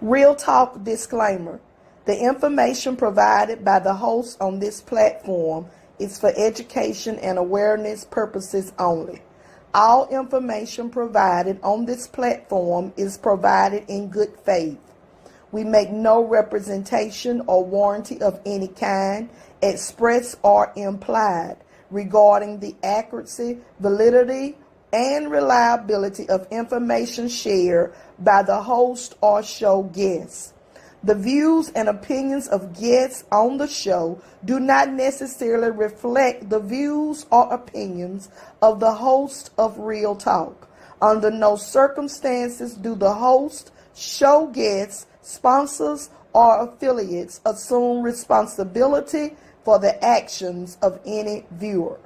Real Talk disclaimer. The information provided by the host on this platform is for education and awareness purposes only. All information provided on this platform is provided in good faith. We make no representation or warranty of any kind, express or implied, regarding the accuracy, validity, and reliability of information shared by the host or show guests. The views and opinions of guests on the show do not necessarily reflect the views or opinions of the host of Real Talk. Under no circumstances do the host, show guests, sponsors, or affiliates assume responsibility for the actions of any viewer.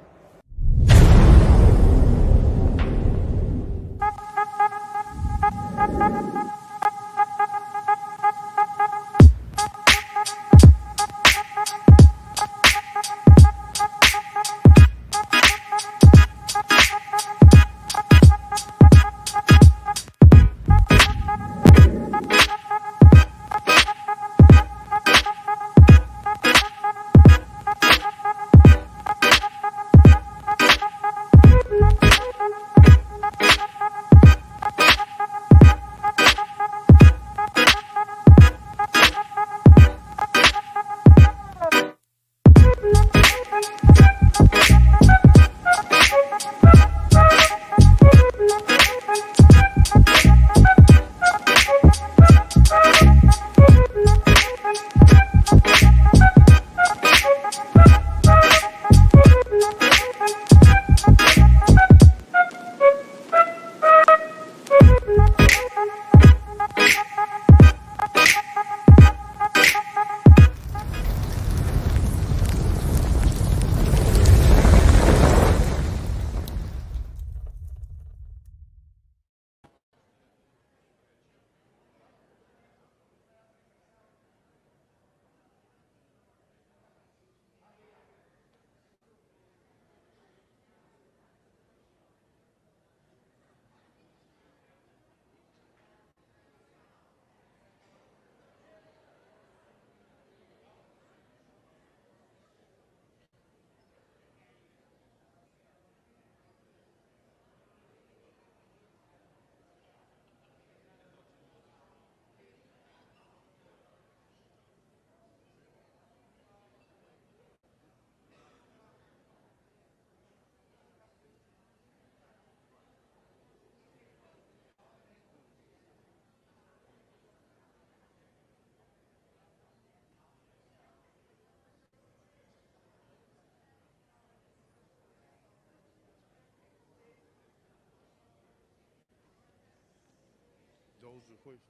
Those are questions.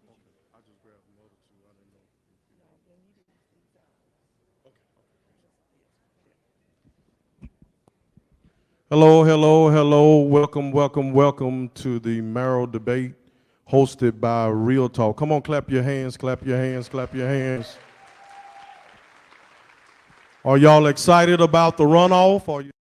Okay, I just grabbed another two. I didn't know. Okay. Hello, hello, hello. Welcome, welcome, welcome to the Mayoral Debate hosted by Real Talk. Come on, clap your hands, clap your hands, clap your hands. Are y'all excited about the runoff? Are you?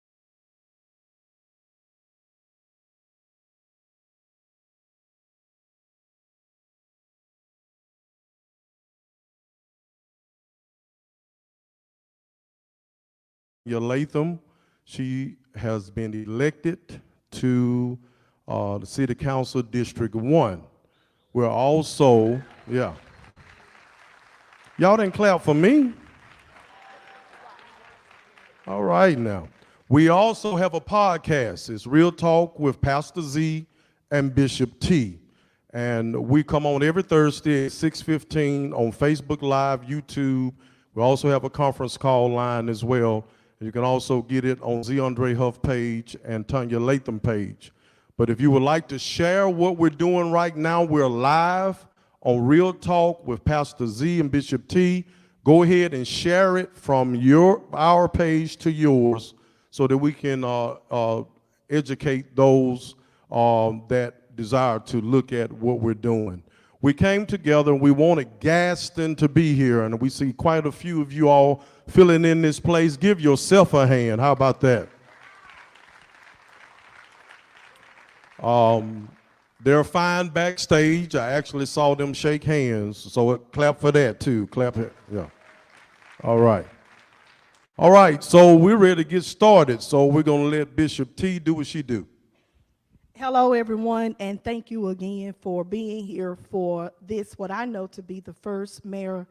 Latham, she has been elected to the City Council District 1. We're also, yeah. Y'all didn't clap for me. All right now. We also have a podcast. It's Real Talk with Pastor Z and Bishop T. And we come on every Thursday at 6:15 on Facebook Live, YouTube. We also have a conference call line as well. You can also get it on Z. Andre Huff page and Tanya Latham page. But if you would like to share what we're doing right now, we're live on Real Talk with Pastor Z and Bishop T. Go ahead and share it from our page to yours so that we can educate those that desire to look at what we're doing. We came together and we wanted Gadsden to be here, and we see quite a few of you all filling in this place. Give yourself a hand. How about that? They're fine backstage. I actually saw them shake hands, so clap for that too. Clap it, yeah. All right. All right, so we're ready to get started. So we're gonna let Bishop T do what she do. Hello, everyone, and thank you again for being here for this, what I know to be the first mayor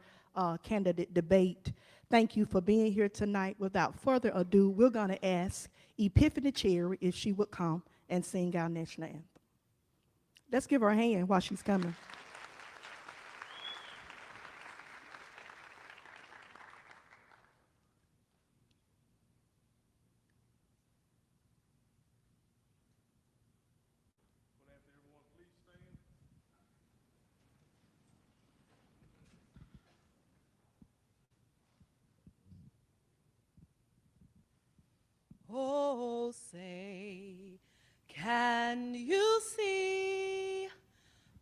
candidate debate. Thank you for being here tonight. Without further ado, we're going to ask Epiphany Cherry if she would come and sing our national anthem. Let's give her a hand while she's coming. Oh, say, can you see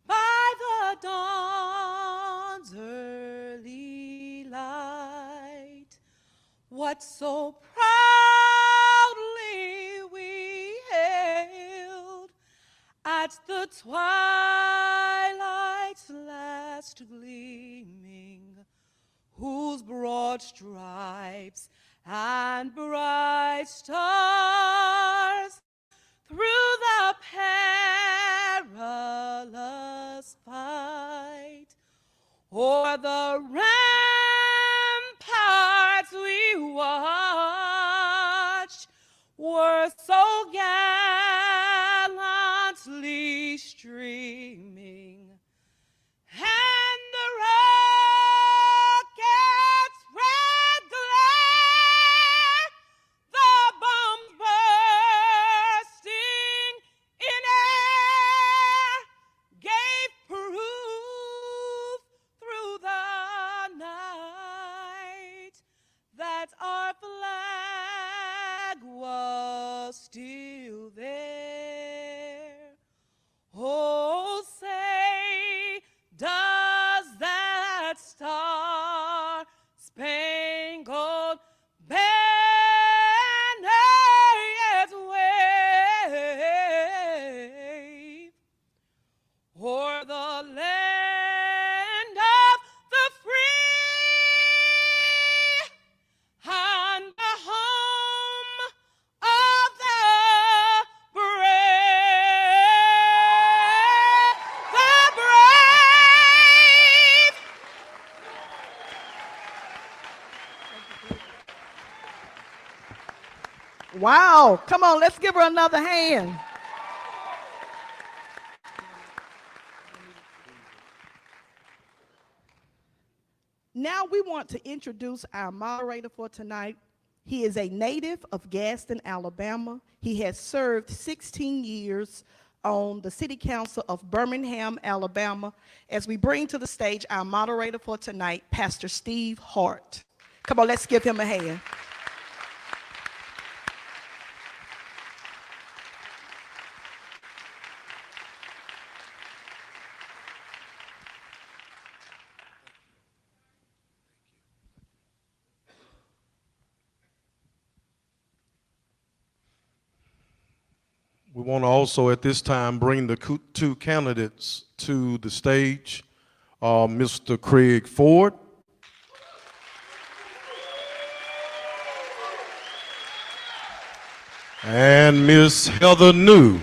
by the dawn's early light what so proudly we hailed at the twilight's last gleaming, whose broad stripes and bright stars through the perilous fight o'er the ramparts we watched were so gallantly streaming, and the rocket's red glare, the bombs bursting in air, gave proof through the night that our flag was still there. Oh, say, does that star-spangled banner yet wave o'er the land of the free and the home of the brave, the brave. Wow, come on, let's give her another hand. Now we want to introduce our moderator for tonight. He is a native of Gadsden, Alabama. He has served 16 years on the City Council of Birmingham, Alabama. As we bring to the stage our moderator for tonight, Pastor Steve Hart. Come on, let's give him a hand. We want to also at this time bring the two candidates to the stage, Mr. Craig Ford and Miss Heather New.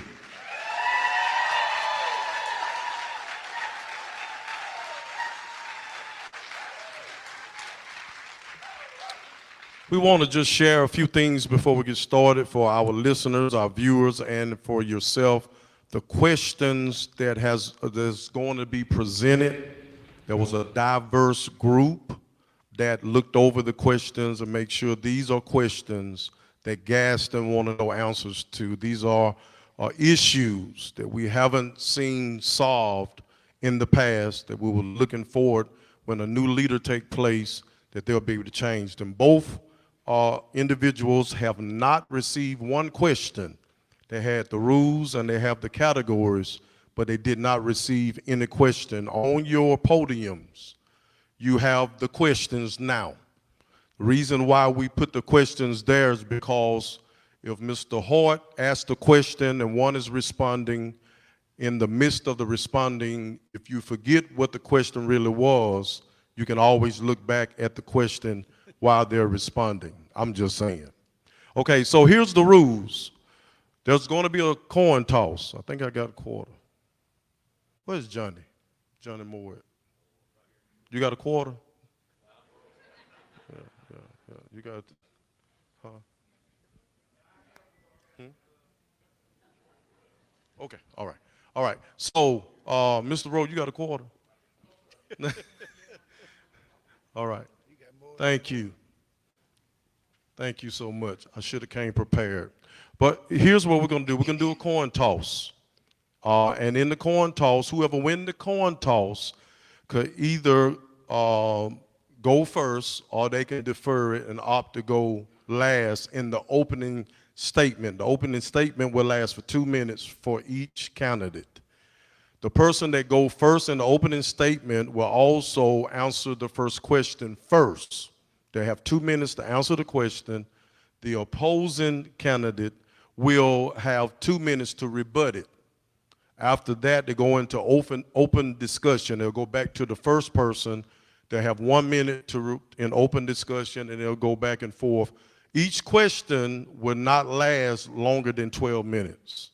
We want to just share a few things before we get started for our listeners, our viewers, and for yourself. The questions that's going to be presented, there was a diverse group that looked over the questions and make sure these are questions that Gadsden want to know answers to. These are issues that we haven't seen solved in the past that we were looking forward when a new leader take place that they'll be able to change them. Both individuals have not received one question. They had the rules and they have the categories, but they did not receive any question. On your podiums, you have the questions now. The reason why we put the questions there is because if Mr. Hart asked a question and one is responding, in the midst of the responding, if you forget what the question really was, you can always look back at the question while they're responding. I'm just saying. Okay, so here's the rules. There's going to be a coin toss. I think I got a quarter. Where's Johnny? Johnny Moore. You got a quarter? Yeah. You got, huh? Okay, all right. All right. So, Mr. Rowe, you got a quarter? All right. Thank you. Thank you so much. I should have came prepared. But here's what we're going to do. We're going to do a coin toss. And in the coin toss, whoever wins the coin toss could either go first or they can defer it and opt to go last in the opening statement. The opening statement will last for 2 minutes for each candidate. The person that goes first in the opening statement will also answer the first question first. They have 2 minutes to answer the question. The opposing candidate will have 2 minutes to rebut it. After that, they go into open discussion. They'll go back to the first person. They have 1 minute in open discussion, and they'll go back and forth. Each question will not last longer than 12 minutes.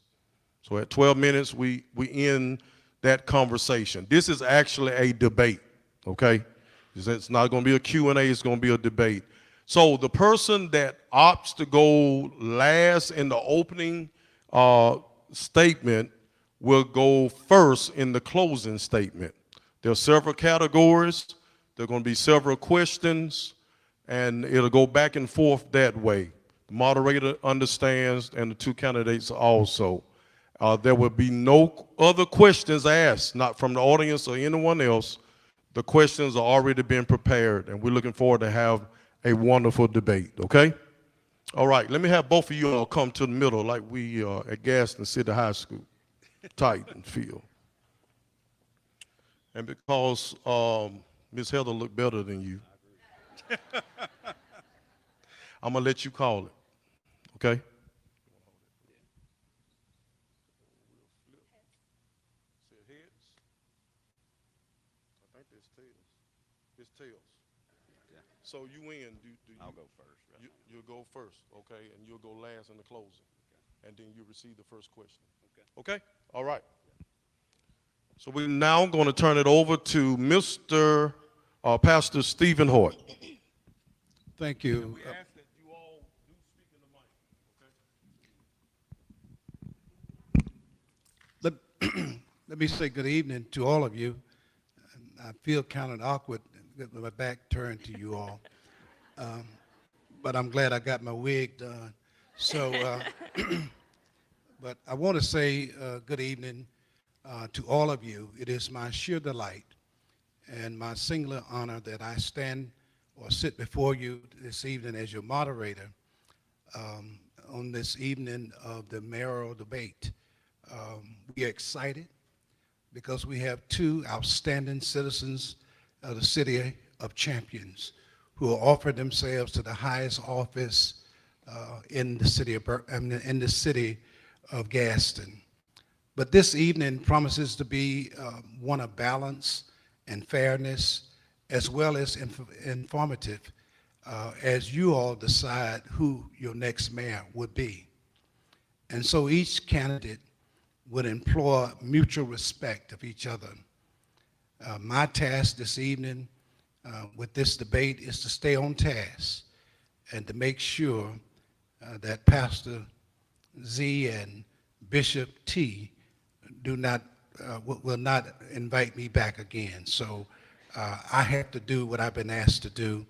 So at 12 minutes, we end that conversation. This is actually a debate, okay? It's not going to be a Q&A, it's going to be a debate. So the person that opts to go last in the opening statement will go first in the closing statement. There are several categories. There are going to be several questions, and it'll go back and forth that way. The moderator understands, and the two candidates also. There will be no other questions asked, not from the audience or anyone else. The questions are already been prepared, and we're looking forward to have a wonderful debate, okay? All right, let me have both of you all come to the middle like we at Gadsden City High School, tight and feel. And because Ms. Heather looked better than you, I'm going to let you call it, okay? It's tails. Okay. So you win. I'll go first. Right? You'll go first, okay, and you'll go last in the closing. Okay. And then you receive the first question. Okay? Okay? All right. So we're now going to turn it over to Mr. Pastor Stephen Hort. Thank you. And we ask that you all do speak in the mic, okay? Let me say good evening to all of you. I feel kind of awkward with my back turned to you all. But I'm glad I got my wig done. So, but I want to say good evening to all of you. It is my sheer delight and my singular honor that I stand or sit before you this evening as your moderator on this evening of the Mayoral Debate. We are excited because we have two outstanding citizens of the city of Champions who will offer themselves to the highest office in the city of Gadsden. But this evening promises to be one of balance and fairness, as well as informative, as you all decide who your next mayor would be. And so each candidate would implore mutual respect of each other. My task this evening with this debate is to stay on task and to make sure that Pastor Z and Bishop T will not invite me back again. So I have to do what I've been asked to do,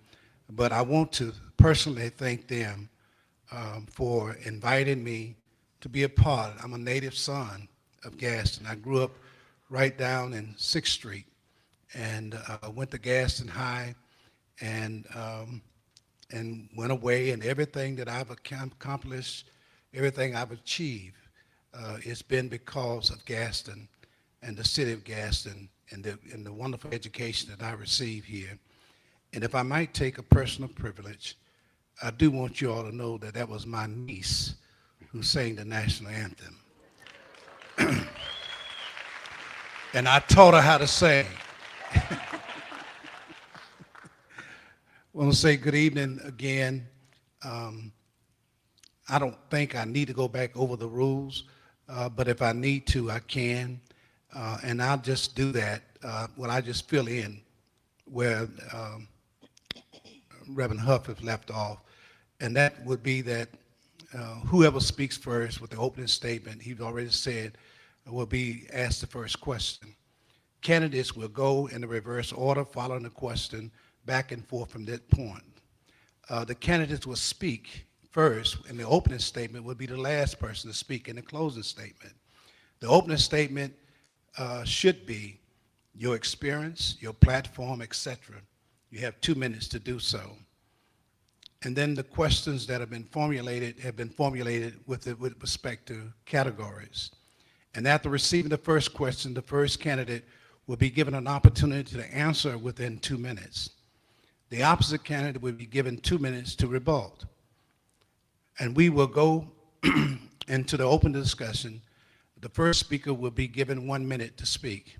but I want to personally thank them for inviting me to be a part. I'm a native son of Gadsden. I grew up right down in 6th Street and went to Gadsden High and went away, and everything that I've accomplished, everything I've achieved, it's been because of Gadsden and the city of Gadsden and the wonderful education that I received here. And if I might take a personal privilege, I do want you all to know that that was my niece who sang the national anthem. and I taught her how to sing. I want to say good evening again. I don't think I need to go back over the rules, but if I need to, I can. And I'll just do that. I just fill in where Reverend Huff has left off. And that would be that whoever speaks first with the opening statement, he's already said, will be asked the first question. Candidates will go in the reverse order following the question back and forth from that point. The candidates will speak first, and the opening statement will be the last person to speak in the closing statement. The opening statement should be your experience, your platform, etc. You have 2 minutes to do so. And then the questions that have been formulated with respect to categories. And after receiving the first question, the first candidate will be given an opportunity to answer within 2 minutes. The opposite candidate will be given 2 minutes to rebut. And we will go into the open discussion. The first speaker will be given 1 minute to speak.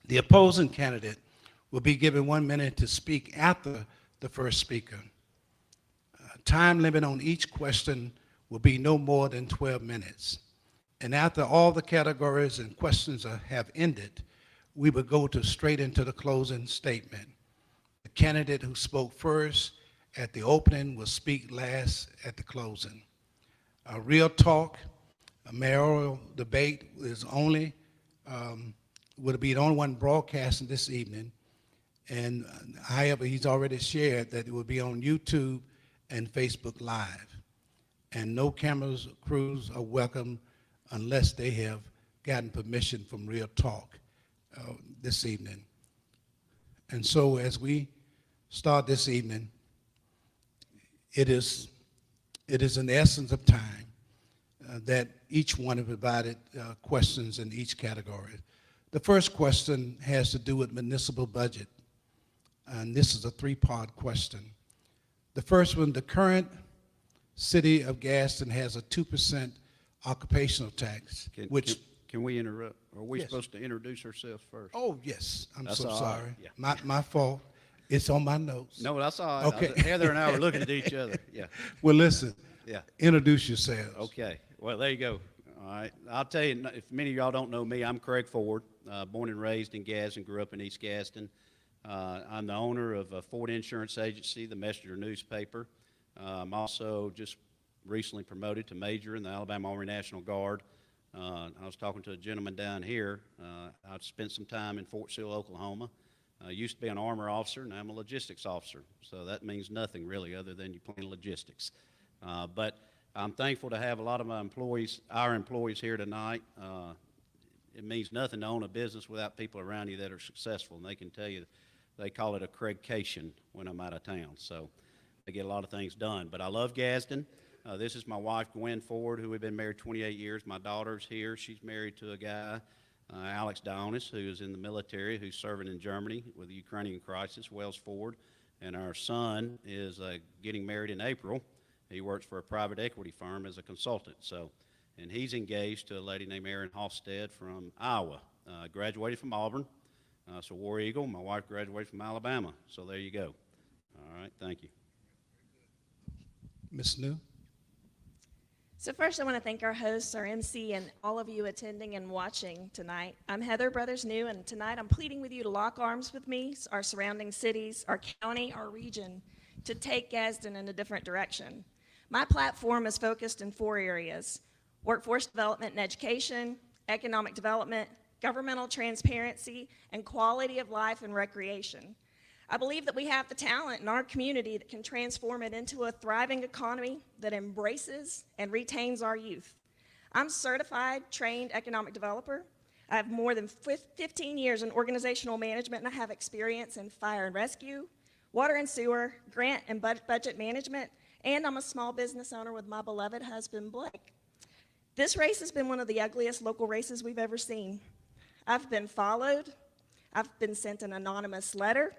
The opposing candidate will be given 1 minute to speak after the first speaker. Time limit on each question will be no more than 12 minutes. And after all the categories and questions have ended, we will go straight into the closing statement. The candidate who spoke first at the opening will speak last at the closing. A real talk, a mayoral debate is only, would be the only one broadcasting this evening. And however, he's already shared that it will be on YouTube and Facebook Live. And no cameras, crews are welcome unless they have gotten permission from Real Talk this evening. And so as we start this evening, it is in the essence of time that each one have provided questions in each category. The first question has to do with municipal budget, and this is a three-part question. The first one, the current city of Gadsden has a 2% occupational tax, Can we interrupt? Are we Yes. supposed to introduce ourselves first? Oh, yes, I'm That's so all sorry. right, yeah. My fault. It's on my notes. No, that's all right. Okay. Heather and I were looking at each other. Yeah. Well, listen, Yeah. introduce yourselves. Okay. Well, there you go. All right. I'll tell you, if many of y'all don't know me, I'm Craig Ford, born and raised in Gadsden, grew up in East Gadsden. I'm the owner of a Ford Insurance Agency, the Messenger newspaper. I'm also just recently promoted to major in the Alabama Army National Guard. I was talking to a gentleman down here. I spent some time in Fort Sill, Oklahoma. I used to be an armor officer, and I'm a logistics officer. So that means nothing really other than you playing logistics. But I'm thankful to have a lot of our employees here tonight. It means nothing to own a business without people around you that are successful, and they can tell you, they call it a Craigcation when I'm out of town. So they get a lot of things done. But I love Gadsden. This is my wife, Gwen Ford, who we've been married 28 years. My daughter's here. She's married to a guy, Alex Dionis, who is in the military, who's serving in Germany with the Ukrainian crisis, Wells Ford. And our son is getting married in April. He works for a private equity firm as a consultant. And he's engaged to a lady named Erin Halstead from Iowa, graduated from Auburn. So War Eagle. My wife graduated from Alabama. So there you go. All right, thank you. Ms. New? So first I want to thank our hosts, our MC, and all of you attending and watching tonight. I'm Heather Brothers New, and tonight I'm pleading with you to lock arms with me, our surrounding cities, our county, our region, to take Gadsden in a different direction. My platform is focused in 4 areas: workforce development and education, economic development, governmental transparency, and quality of life and recreation. I believe that we have the talent in our community that can transform it into a thriving economy that embraces and retains our youth. I'm a certified, trained economic developer. I have more than 15 years in organizational management, and I have experience in fire and rescue, water and sewer, grant and budget management, and I'm a small business owner with my beloved husband, Blake. This race has been one of the ugliest local races we've ever seen. I've been followed. I've been sent an anonymous letter.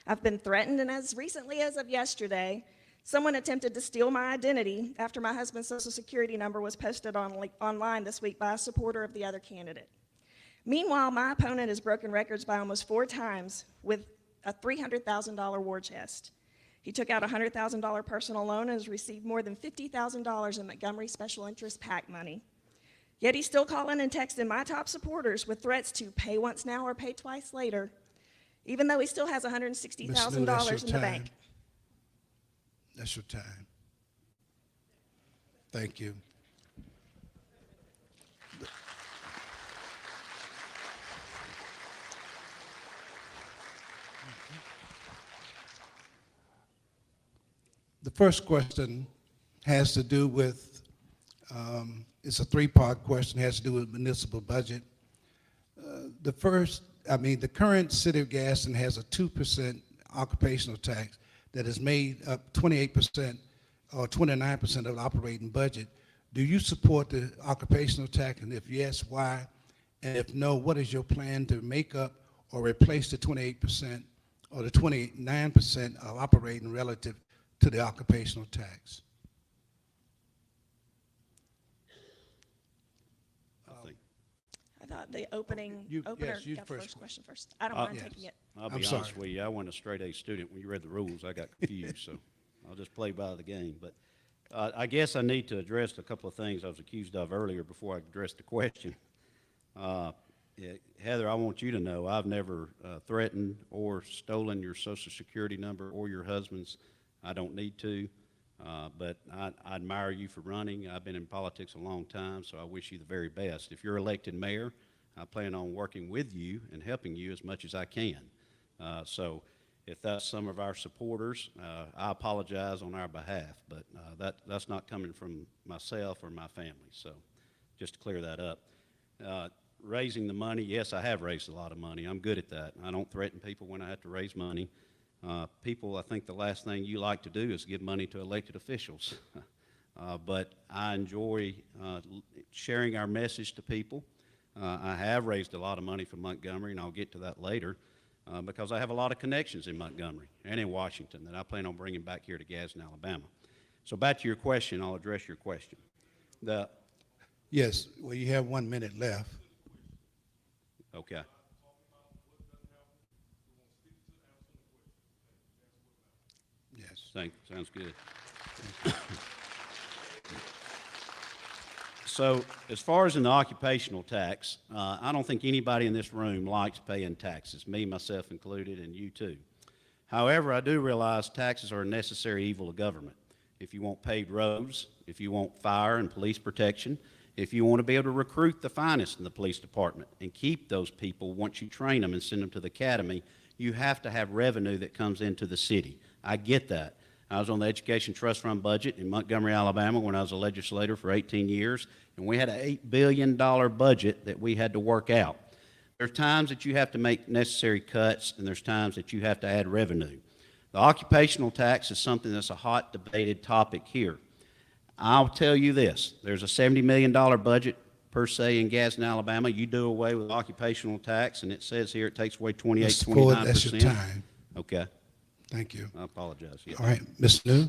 I've been threatened, and as recently as of yesterday, someone attempted to steal my identity after my husband's Social Security number was posted online this week by a supporter of the other candidate. Meanwhile, my opponent has broken records by almost 4 times with a $300,000 war chest. He took out a $100,000 personal loan and has received more than $50,000 in Montgomery Special Interest PAC money. Yet he's still calling and texting my top supporters with threats to pay once now or pay twice later, even though he still has $160,000 in the bank. That's your time. Thank you. The first question has to do with, it's a 3-part question, has to do with municipal budget. The current city of Gadsden has a 2% occupational tax that has made up 28% or 29% of the operating budget. Do you support the occupational tax? And if yes, why? And if no, what is your plan to make up or replace the 28% or the 29% of operating relative to the occupational tax? I thought the opener yes, got the first question first. I don't mind taking it. I'll be honest with you, I wasn't a straight A student. When you read the rules, I got confused, so I'll just play by the game. But I guess I need to address a couple of things I was accused of earlier before I address the question. Heather, I want you to know I've never threatened or stolen your Social Security number or your husband's. I don't need to, but I admire you for running. I've been in politics a long time, so I wish you the very best. If you're elected mayor, I plan on working with you and helping you as much as I can. So if that's some of our supporters, I apologize on our behalf, but that's not coming from myself or my family. So just to clear that up. Raising the money, yes, I have raised a lot of money. I'm good at that. I don't threaten people when I have to raise money. People, I think the last thing you like to do is give money to elected officials. But I enjoy sharing our message to people. I have raised a lot of money for Montgomery, and I'll get to that later, because I have a lot of connections in Montgomery and in Washington that I plan on bringing back here to Gadsden, Alabama. So back to your question, I'll address your question. Yes, well, you have 1 minute left. Okay. Sounds good. So as far as an occupational tax, I don't think anybody in this room likes paying taxes, me, myself included, and you too. However, I do realize taxes are a necessary evil of government. If you want paved roads, if you want fire and police protection, if you want to be able to recruit the finest in the police department and keep those people once you train them and send them to the academy, you have to have revenue that comes into the city. I get that. I was on the Education Trust Fund budget in Montgomery, Alabama when I was a legislator for 18 years, and we had an $8 billion budget that we had to work out. There are times that you have to make necessary cuts, and there's times that you have to add revenue. The occupational tax is something that's a hot debated topic here. I'll tell you this, there's a $70 million budget per se in Gadsden, Alabama. You do away with occupational tax, and it says here it takes away 29%. That's your time. Okay. Thank you. I apologize. Yeah. All right, Ms. New.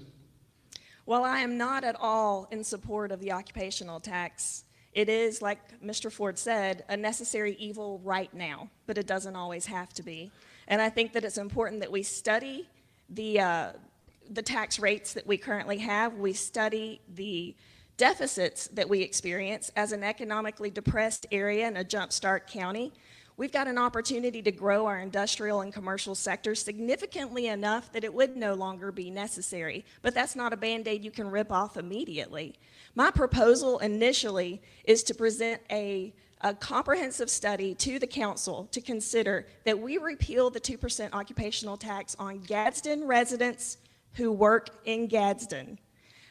Well, I am not at all in support of the occupational tax. It is, like Mr. Ford said, a necessary evil right now, but it doesn't always have to be. And I think that it's important that we study the tax rates that we currently have. We study the deficits that we experience as an economically depressed area in a jumpstart county. We've got an opportunity to grow our industrial and commercial sectors significantly enough that it would no longer be necessary. But that's not a Band-Aid you can rip off immediately. My proposal initially is to present a comprehensive study to the council to consider that we repeal the 2% occupational tax on Gadsden residents who work in Gadsden.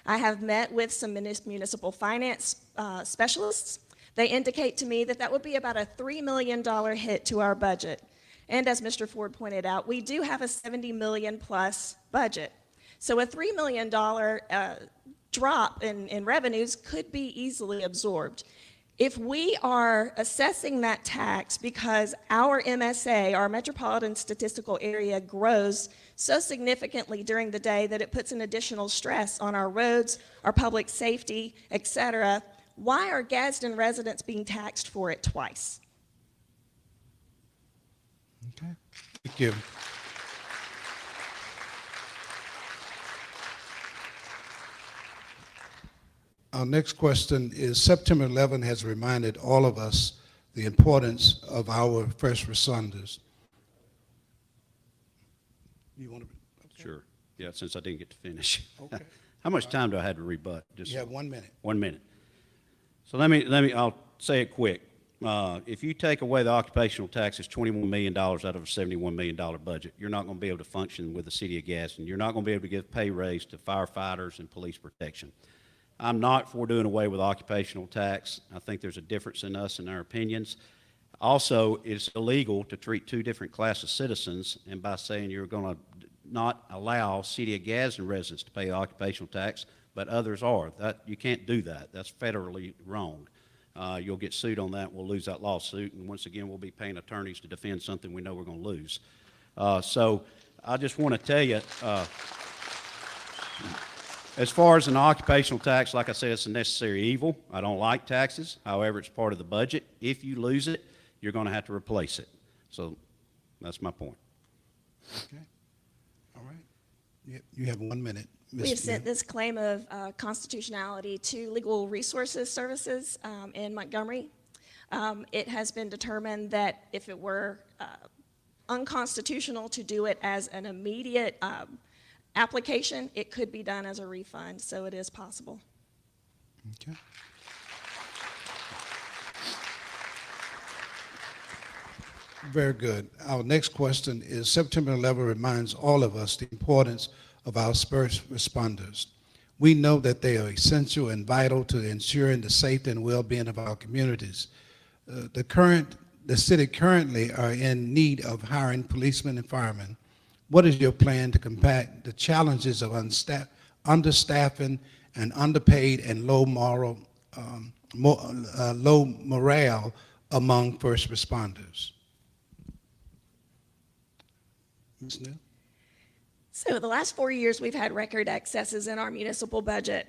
I have met with some municipal finance specialists. They indicate to me that that would be about a $3 million hit to our budget. And as Mr. Ford pointed out, we do have a $70 million plus budget. So a $3 million drop in revenues could be easily absorbed. If we are assessing that tax because our MSA, our Metropolitan Statistical Area, grows so significantly during the day that it puts an additional stress on our roads, our public safety, et cetera, why are Gadsden residents being taxed for it twice? Okay. Thank you. Our next question is, September 11 has reminded all of us the importance of our first responders. You want to? Okay. Sure. Yeah, since I didn't get to finish. Okay. How much time do I have to rebut? Just You have 1 minute. 1 minute. So I'll say it quick. If you take away the occupational tax, it's $21 million out of a $71 million budget. You're not going to be able to function with the city of Gadsden. You're not going to be able to give pay raise to firefighters and police protection. I'm not for doing away with occupational tax. I think there's a difference in us and our opinions. Also, it's illegal to treat two different classes of citizens, and by saying you're going to not allow city of Gadsden residents to pay occupational tax, but others are. You can't do that. That's federally wrong. You'll get sued on that. We'll lose that lawsuit, and once again, we'll be paying attorneys to defend something we know we're going to lose. So I just want to tell you, as far as an occupational tax, like I said, it's a necessary evil. I don't like taxes. However, it's part of the budget. If you lose it, you're going to have to replace it. So that's my point. Okay. All right. You have 1 minute. We have sent this claim of constitutionality to Legal Resources Services in Montgomery. It has been determined that if it were unconstitutional to do it as an immediate application, it could be done as a refund, so it is possible. Okay. Very good. Our next question is, September 11 reminds all of us the importance of our first responders. We know that they are essential and vital to ensuring the safety and well-being of our communities. The city currently are in need of hiring policemen and firemen. What is your plan to combat the challenges of understaffing and underpaid and low morale among first responders? Ms. Neal? So the last 4 years, we've had record excesses in our municipal budget.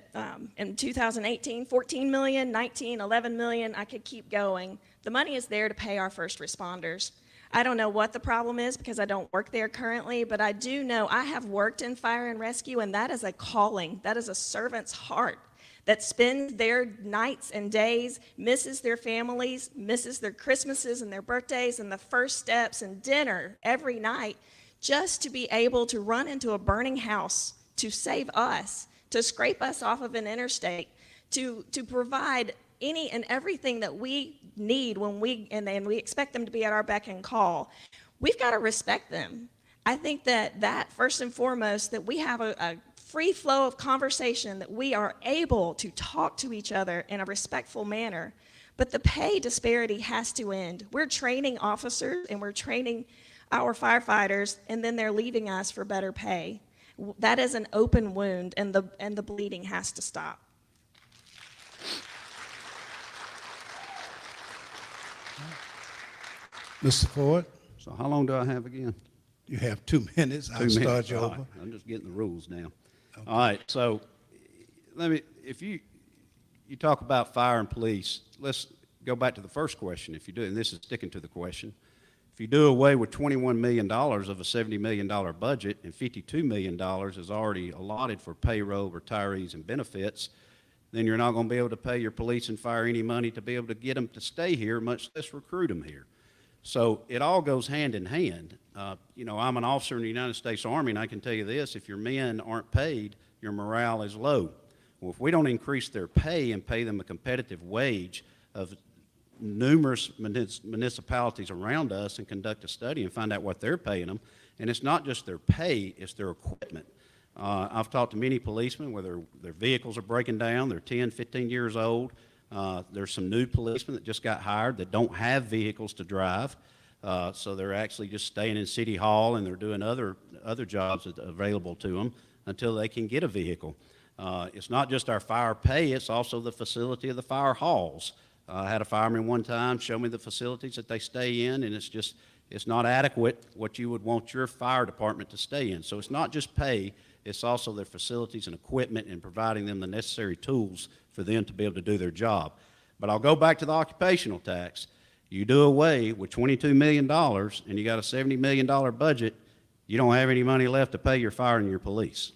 In 2018, 14 million, 19, 11 million, I could keep going. The money is there to pay our first responders. I don't know what the problem is because I don't work there currently, but I do know I have worked in fire and rescue, and that is a calling. That is a servant's heart that spends their nights and days, misses their families, misses their Christmases and their birthdays and the first steps and dinner every night, just to be able to run into a burning house to save us, to scrape us off of an interstate, to provide any and everything that we need when we expect them to be at our beck and call. We've got to respect them. I think that first and foremost, that we have a free flow of conversation, that we are able to talk to each other in a respectful manner. But the pay disparity has to end. We're training officers and we're training our firefighters, and then they're leaving us for better pay. That is an open wound, and the bleeding has to stop. Mr. Ford, So how long do I have again? you have 2 minutes. I'll 2 minutes. start you All over. right. I'm just getting the rules now. Okay. All right, so if you talk about fire and police, let's go back to the first question. If you do, and this is sticking to the question, if you do away with $21 million of a $70 million budget and $52 million is already allotted for payroll, retirees, and benefits, then you're not going to be able to pay your police and fire any money to be able to get them to stay here, much less recruit them here. So it all goes hand in hand. I'm an officer in the United States Army, and I can tell you this, if your men aren't paid, your morale is low. Well, if we don't increase their pay and pay them a competitive wage of numerous municipalities around us and conduct a study and find out what they're paying them, and it's not just their pay, it's their equipment. I've talked to many policemen where their vehicles are breaking down, they're 10, 15 years old. There's some new policemen that just got hired that don't have vehicles to drive, so they're actually just staying in City Hall and they're doing other jobs available to them until they can get a vehicle. It's not just our fire pay, it's also the facility of the fire halls. I had a fireman one time show me the facilities that they stay in, and it's not adequate what you would want your fire department to stay in. So it's not just pay, it's also their facilities and equipment and providing them the necessary tools for them to be able to do their job. But I'll go back to the occupational tax. You do away with $22 million and you got a $70 million budget, you don't have any money left to pay your fire and your police.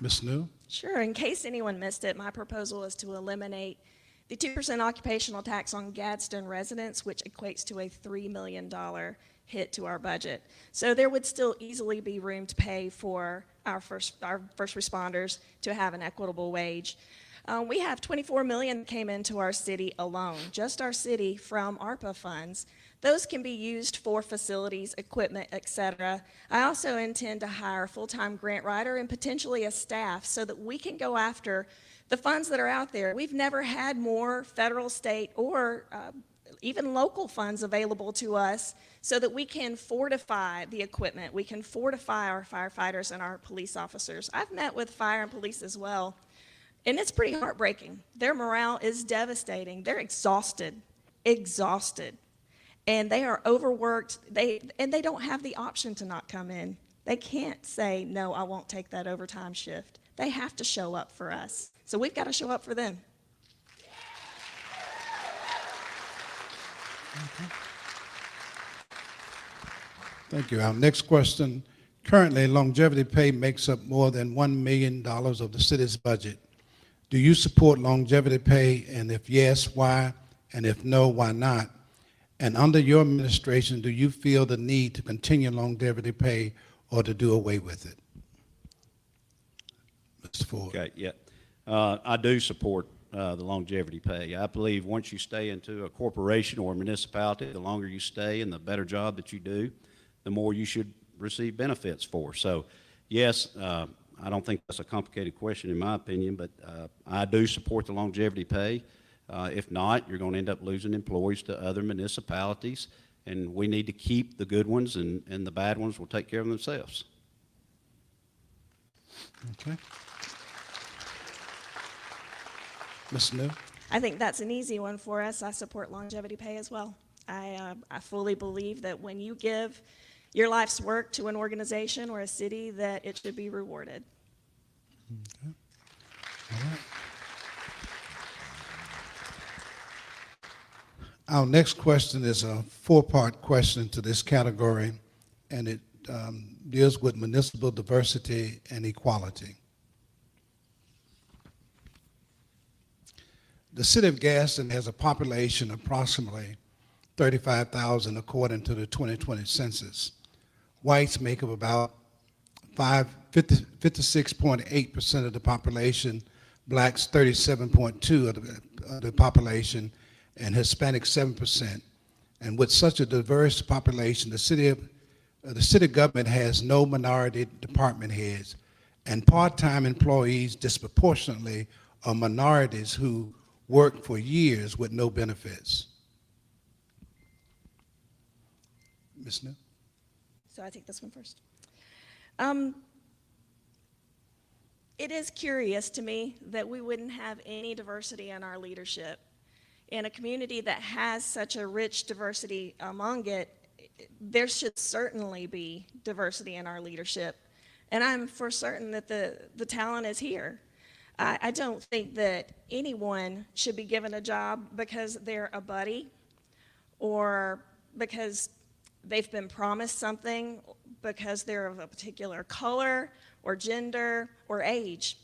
Ms. New? Sure. In case anyone missed it, my proposal is to eliminate the 2% occupational tax on Gadsden residents, which equates to a $3 million hit to our budget. So there would still easily be room to pay for our first responders to have an equitable wage. We have $24 million that came into our city alone, just our city, from ARPA funds. Those can be used for facilities, equipment, etc. I also intend to hire a full-time grant writer and potentially a staff so that we can go after the funds that are out there. We've never had more federal, state, or even local funds available to us so that we can fortify the equipment. We can fortify our firefighters and our police officers. I've met with fire and police as well, and it's pretty heartbreaking. Their morale is devastating. They're exhausted, and they are overworked. They don't have the option to not come in. They can't say, no, I won't take that overtime shift. They have to show up for us. So we've got to show up for them. Thank you. Our next question. Currently, longevity pay makes up more than $1 million of the city's budget. Do you support longevity pay? And if yes, why? And if no, why not? And under your administration, do you feel the need to continue longevity pay or to do away with it? Mr. Ford. Okay, yeah. I do support the longevity pay. I believe once you stay into a corporation or a municipality, the longer you stay and the better job that you do, the more you should receive benefits for. So, yes, I don't think that's a complicated question in my opinion, but I do support the longevity pay. If not, you're going to end up losing employees to other municipalities, and we need to keep the good ones, and the bad ones will take care of themselves. Okay. Ms. New? I think that's an easy one for us. I support longevity pay as well. I fully believe that when you give your life's work to an organization or a city, that it should be rewarded. Okay. All right. Our next question is a four-part question to this category, and it deals with municipal diversity and equality. The city of Gadsden has a population of approximately 35,000 according to the 2020 census. Whites make up about 56.8% of the population, blacks 37.2% of the population, and Hispanic 7%. And with such a diverse population, the city government has no minority department heads, and part-time employees disproportionately are minorities who work for years with no benefits. Ms. New? So I take this one first. It is curious to me that we wouldn't have any diversity in our leadership. In a community that has such a rich diversity among it, there should certainly be diversity in our leadership. And I'm for certain that the talent is here. I don't think that anyone should be given a job because they're a buddy or because they've been promised something, because they're of a particular color or gender or age.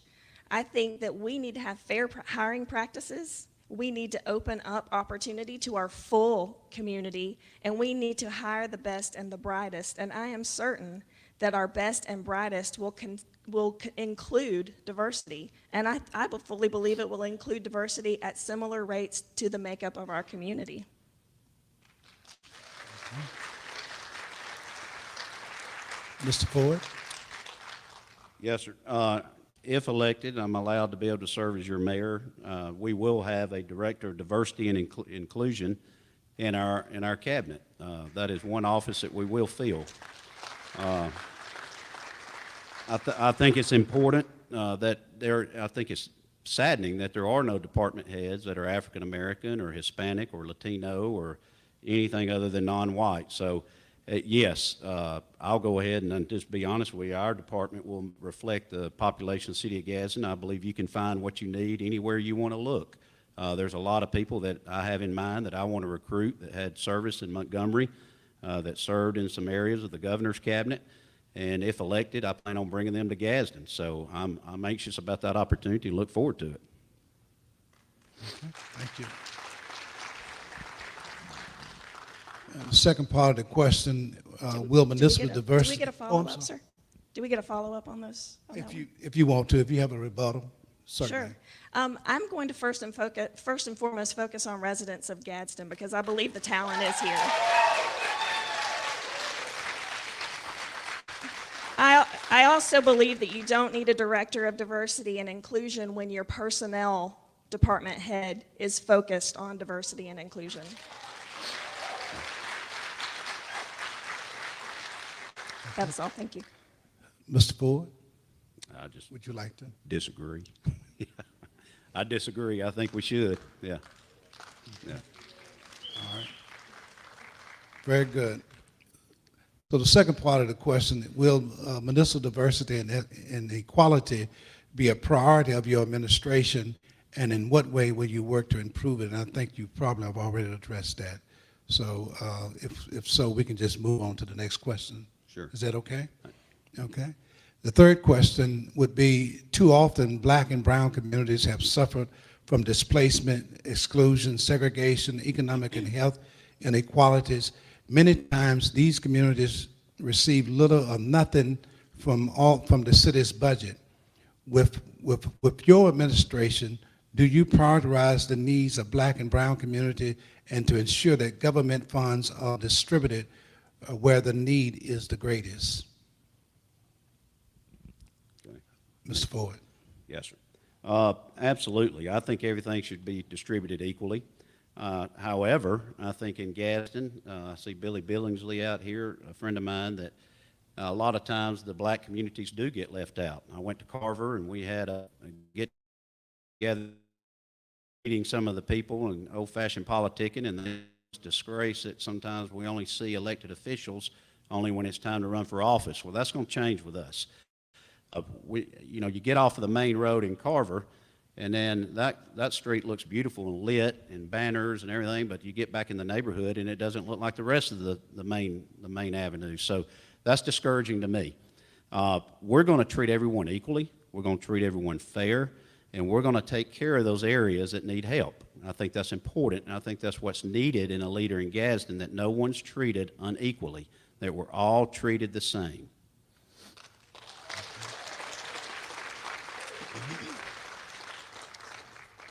I think that we need to have fair hiring practices. We need to open up opportunity to our full community, and we need to hire the best and the brightest. And I am certain that our best and brightest will include diversity. And I fully believe it will include diversity at similar rates to the makeup of our community. Mr. Ford? Yes, sir. If elected, I'm allowed to be able to serve as your mayor. We will have a director of diversity and inclusion in our cabinet. That is one office that we will fill. I think it's important that I think it's saddening that there are no department heads that are African American or Hispanic or Latino or anything other than non-white. So Yes, I'll go ahead and just be honest with you. Our department will reflect the population of the city of Gadsden. I believe you can find what you need anywhere you want to look. There's a lot of people that I have in mind that I want to recruit that had service in Montgomery, that served in some areas of the governor's cabinet. And if elected, I plan on bringing them to Gadsden. So I'm anxious about that opportunity and look forward to it. Okay, thank you. And the second part of the question, will municipal diversity? Do we get a follow-up, sir? Do we get a follow-up on those? On that one? If you want to, if you have a rebuttal, certainly. Sure. I'm going to first and foremost focus on residents of Gadsden because I believe the talent is here. I also believe that you don't need a director of diversity and inclusion when your personnel department head is focused on diversity and inclusion. That's all. Thank you. Mr. Ford, I just would you like to? disagree. I disagree. I think we should. Yeah. Yeah. All right. Very good. So the second part of the question, will municipal diversity and equality be a priority of your administration, and in what way will you work to improve it? And I think you probably have already addressed that. So if so, we can just move on to the next question. Sure. Is that okay? Okay. The third question would be, too often black and brown communities have suffered from displacement, exclusion, segregation, economic and health inequalities. Many times these communities receive little or nothing from the city's budget. With your administration, do you prioritize the needs of black and brown community and to ensure that government funds are distributed where the need is the greatest? Okay. Mr. Ford. Yes, sir. Absolutely. I think everything should be distributed equally. However, I think in Gadsden, I see Billy Billingsley out here, a friend of mine, that a lot of times the black communities do get left out. I went to Carver and we had a get-together meeting some of the people and old-fashioned politicking, and it's a disgrace that sometimes we only see elected officials only when it's time to run for office. Well, that's going to change with us. You get off of the main road in Carver, and then that street looks beautiful and lit and banners and everything, but you get back in the neighborhood and it doesn't look like the rest of the main avenue. So that's discouraging to me. We're going to treat everyone equally. We're going to treat everyone fair, and we're going to take care of those areas that need help. I think that's important, and I think that's what's needed in a leader in Gadsden, that no one's treated unequally, that we're all treated the same.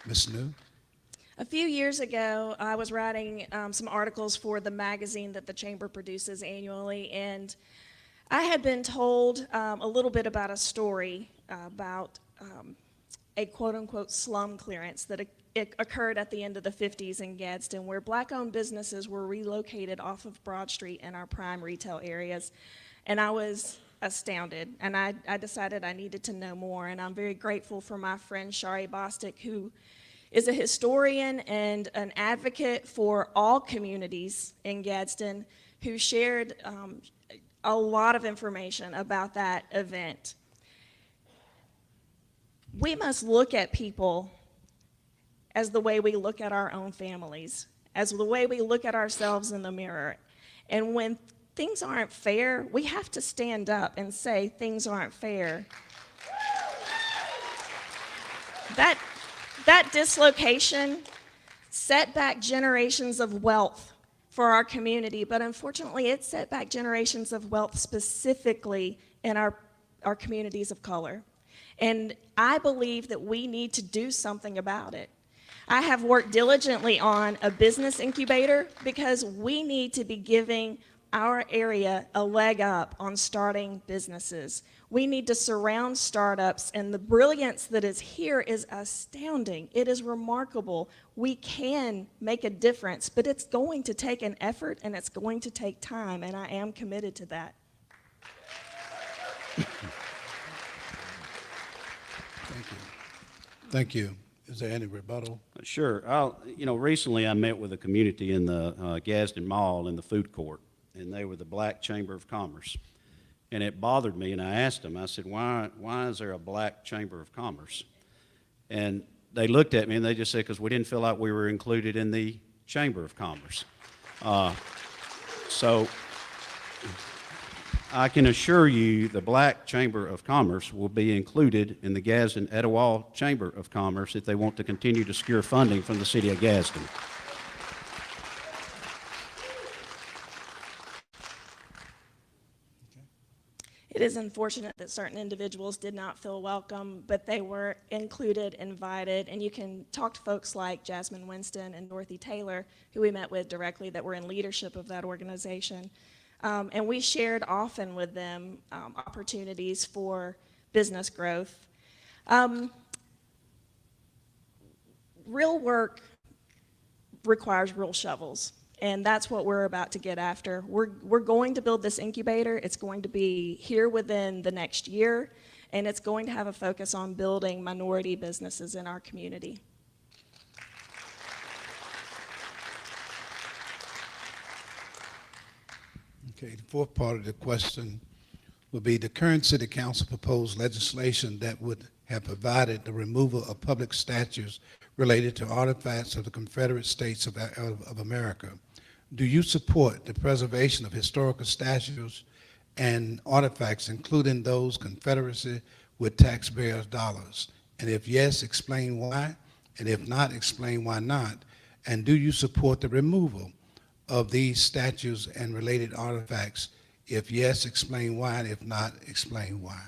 Ms. New? A few years ago, I was writing some articles for the magazine that the Chamber produces annually, and I had been told a little bit about a story about a quote-unquote slum clearance that it occurred at the end of the 50s in Gadsden, where black-owned businesses were relocated off of Broad Street in our prime retail areas. And I was astounded, and I decided I needed to know more, and I'm very grateful for my friend Shari Bostic, who is a historian and an advocate for all communities in Gadsden, who shared a lot of information about that event. We must look at people as the way we look at our own families, as the way we look at ourselves in the mirror. And when things aren't fair, we have to stand up and say things aren't fair. That dislocation set back generations of wealth for our community, but unfortunately it set back generations of wealth specifically in our communities of color. And I believe that we need to do something about it. I have worked diligently on a business incubator because we need to be giving our area a leg up on starting businesses. We need to surround startups, and the brilliance that is here is astounding. It is remarkable. We can make a difference, but it's going to take an effort and it's going to take time, and I am committed to that. Thank you. Thank you. Is there any rebuttal? Sure. Recently I met with a community in the Gadsden Mall in the food court, and they were the Black Chamber of Commerce. And it bothered me, and I asked them, I said, why is there a Black Chamber of Commerce? And they looked at me and they just said, because we didn't feel like we were included in the Chamber of Commerce. So I can assure you the Black Chamber of Commerce will be included in the Gadsden Etowah Chamber of Commerce if they want to continue to secure funding from the city of Gadsden. It is unfortunate that certain individuals did not feel welcome, but they were included, invited, and you can talk to folks like Jasmine Winston and Dorothy Taylor, who we met with directly that were in leadership of that organization. And we shared often with them opportunities for business growth. Real work requires real shovels. And that's what we're about to get after. We're going to build this incubator. It's going to be here within the next year, and it's going to have a focus on building minority businesses in our community. Okay, the fourth part of the question would be the current city council proposed legislation that would have provided the removal of public statues related to artifacts of the Confederate States of America. Do you support the preservation of historical statues and artifacts, including those Confederacy with taxpayers' dollars? And if yes, explain why. And if not, explain why not. And do you support the removal of these statues and related artifacts? If yes, explain why. And if not, explain why.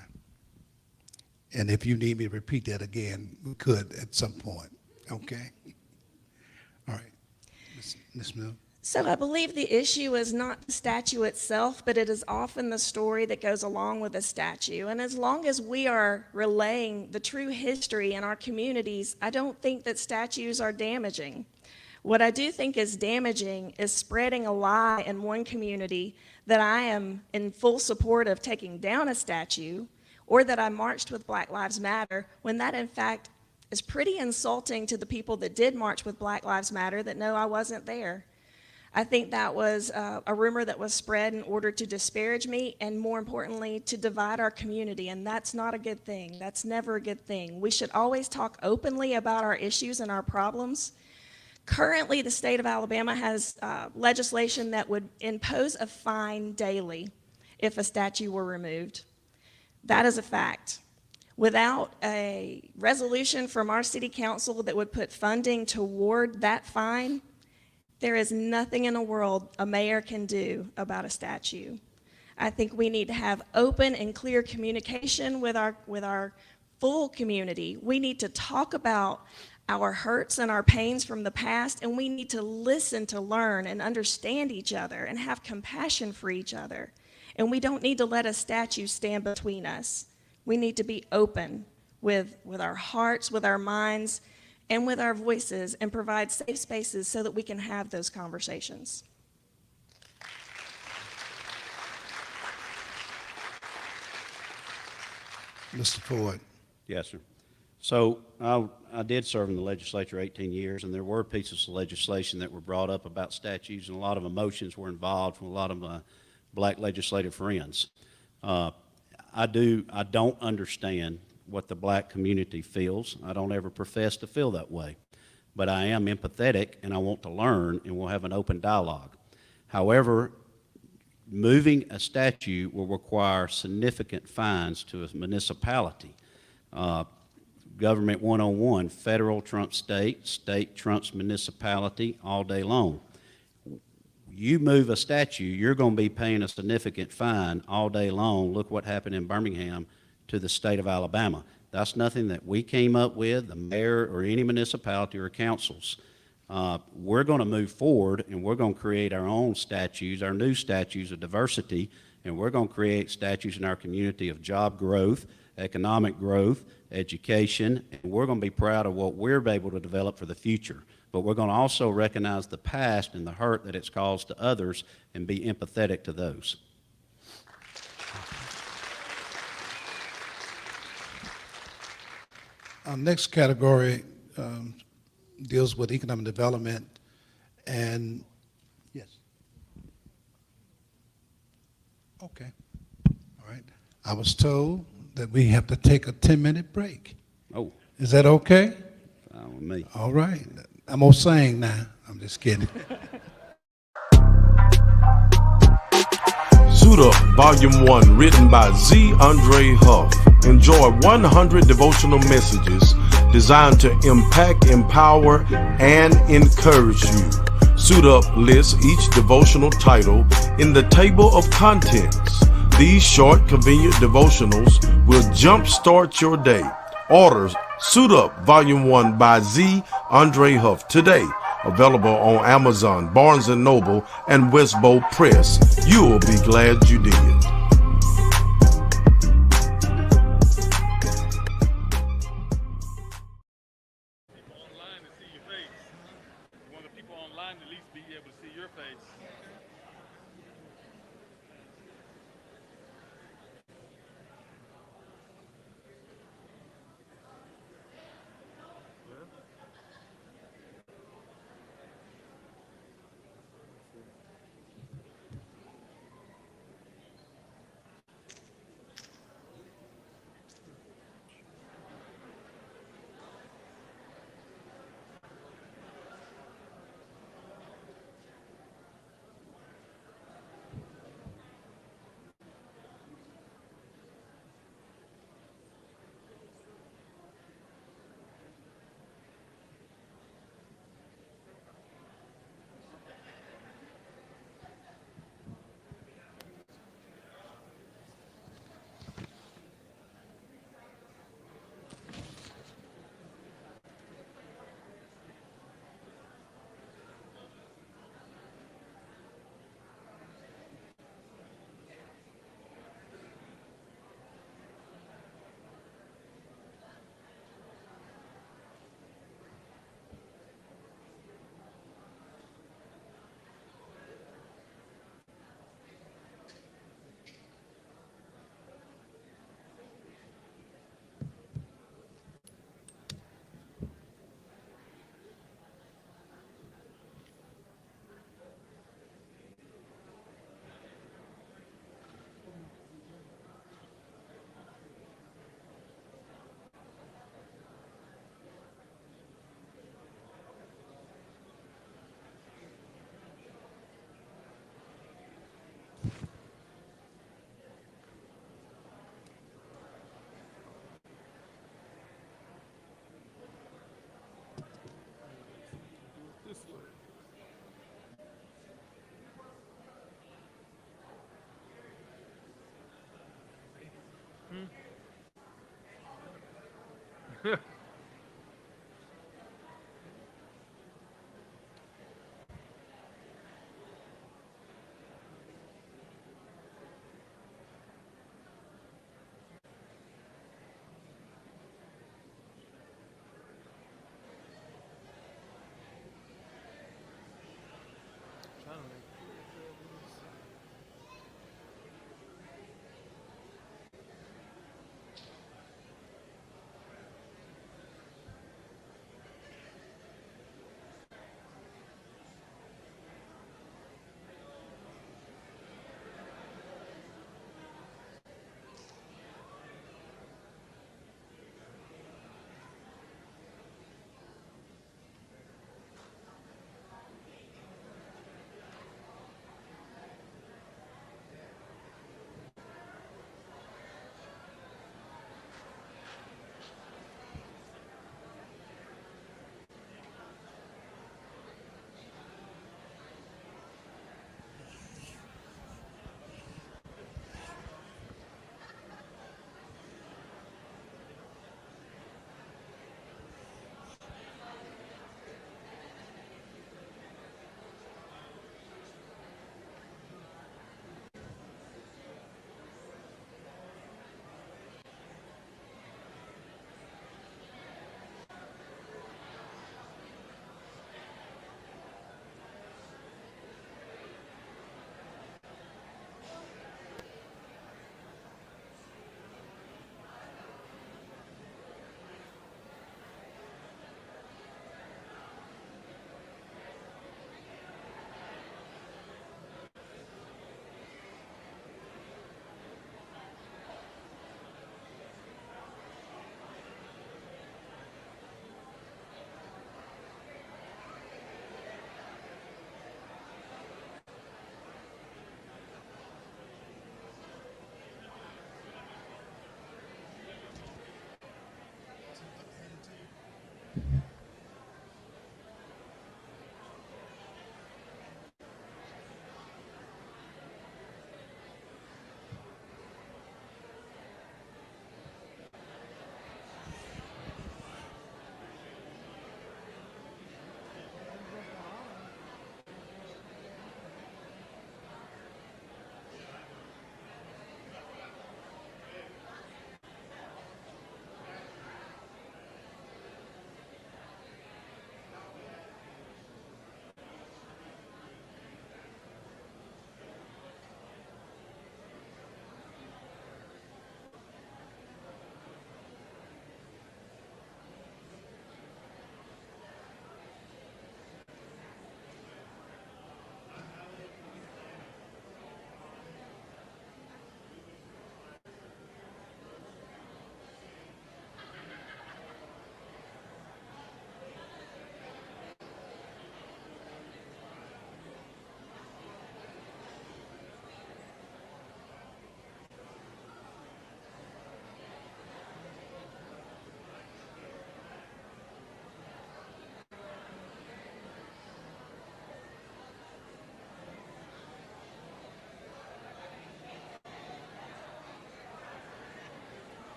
And if you need me to repeat that again, we could at some point. Okay? All right. Ms. Mill. So I believe the issue is not the statue itself, but it is often the story that goes along with the statue. And as long as we are relaying the true history in our communities, I don't think that statues are damaging. What I do think is damaging is spreading a lie in one community that I am in full support of taking down a statue, or that I marched with Black Lives Matter, when that in fact is pretty insulting to the people that did march with Black Lives Matter that know I wasn't there. I think that was a rumor that was spread in order to disparage me and, more importantly, to divide our community, and that's not a good thing. That's never a good thing. We should always talk openly about our issues and our problems. Currently, the state of Alabama has legislation that would impose a fine daily if a statue were removed. That is a fact. Without a resolution from our city council that would put funding toward that fine, there is nothing in the world a mayor can do about a statue. I think we need to have open and clear communication with our full community. We need to talk about our hurts and our pains from the past, and we need to listen to learn and understand each other and have compassion for each other. And we don't need to let a statue stand between us. We need to be open with our hearts, with our minds, and with our voices, and provide safe spaces so that we can have those conversations. Mr. Ford. Yes, sir. So I did serve in the legislature 18 years, and there were pieces of legislation that were brought up about statues, and a lot of emotions were involved from a lot of my Black legislative friends. I don't understand what the Black community feels. I don't ever profess to feel that way. But I am empathetic, and I want to learn, and we'll have an open dialogue. However, moving a statue will require significant fines to a municipality. Government 101, federal trumps state, state trumps municipality all day long. You move a statue, you're going to be paying a significant fine all day long. Look what happened in Birmingham to the state of Alabama. That's nothing that we came up with, the mayor or any municipality or councils. We're going to move forward, and we're going to create our own statues, our new statues of diversity, and we're going to create statues in our community of job growth, economic growth, education, and we're going to be proud of what we're able to develop for the future. But we're going to also recognize the past and the hurt that it's caused to others and be empathetic to those. Our next category deals with economic development, and yes. Okay. All right. I was told that we have to take a 10-minute break. Oh, Is that okay? fine with me. All right. I'm going to sing now. I'm just kidding. Suit Up, Volume 1, written by Z. Andre Huff. Enjoy 100 devotional messages designed to impact, empower, and encourage you. Suit Up lists each devotional title in the table of contents. These short, convenient devotionals will jumpstart your day. Order Suit Up, Volume 1 by Z. Andre Huff today. Available on Amazon, Barnes & Noble, and Westbow Press. You'll be glad you did. Online to see your face. You want the people online to at least be able to see your face.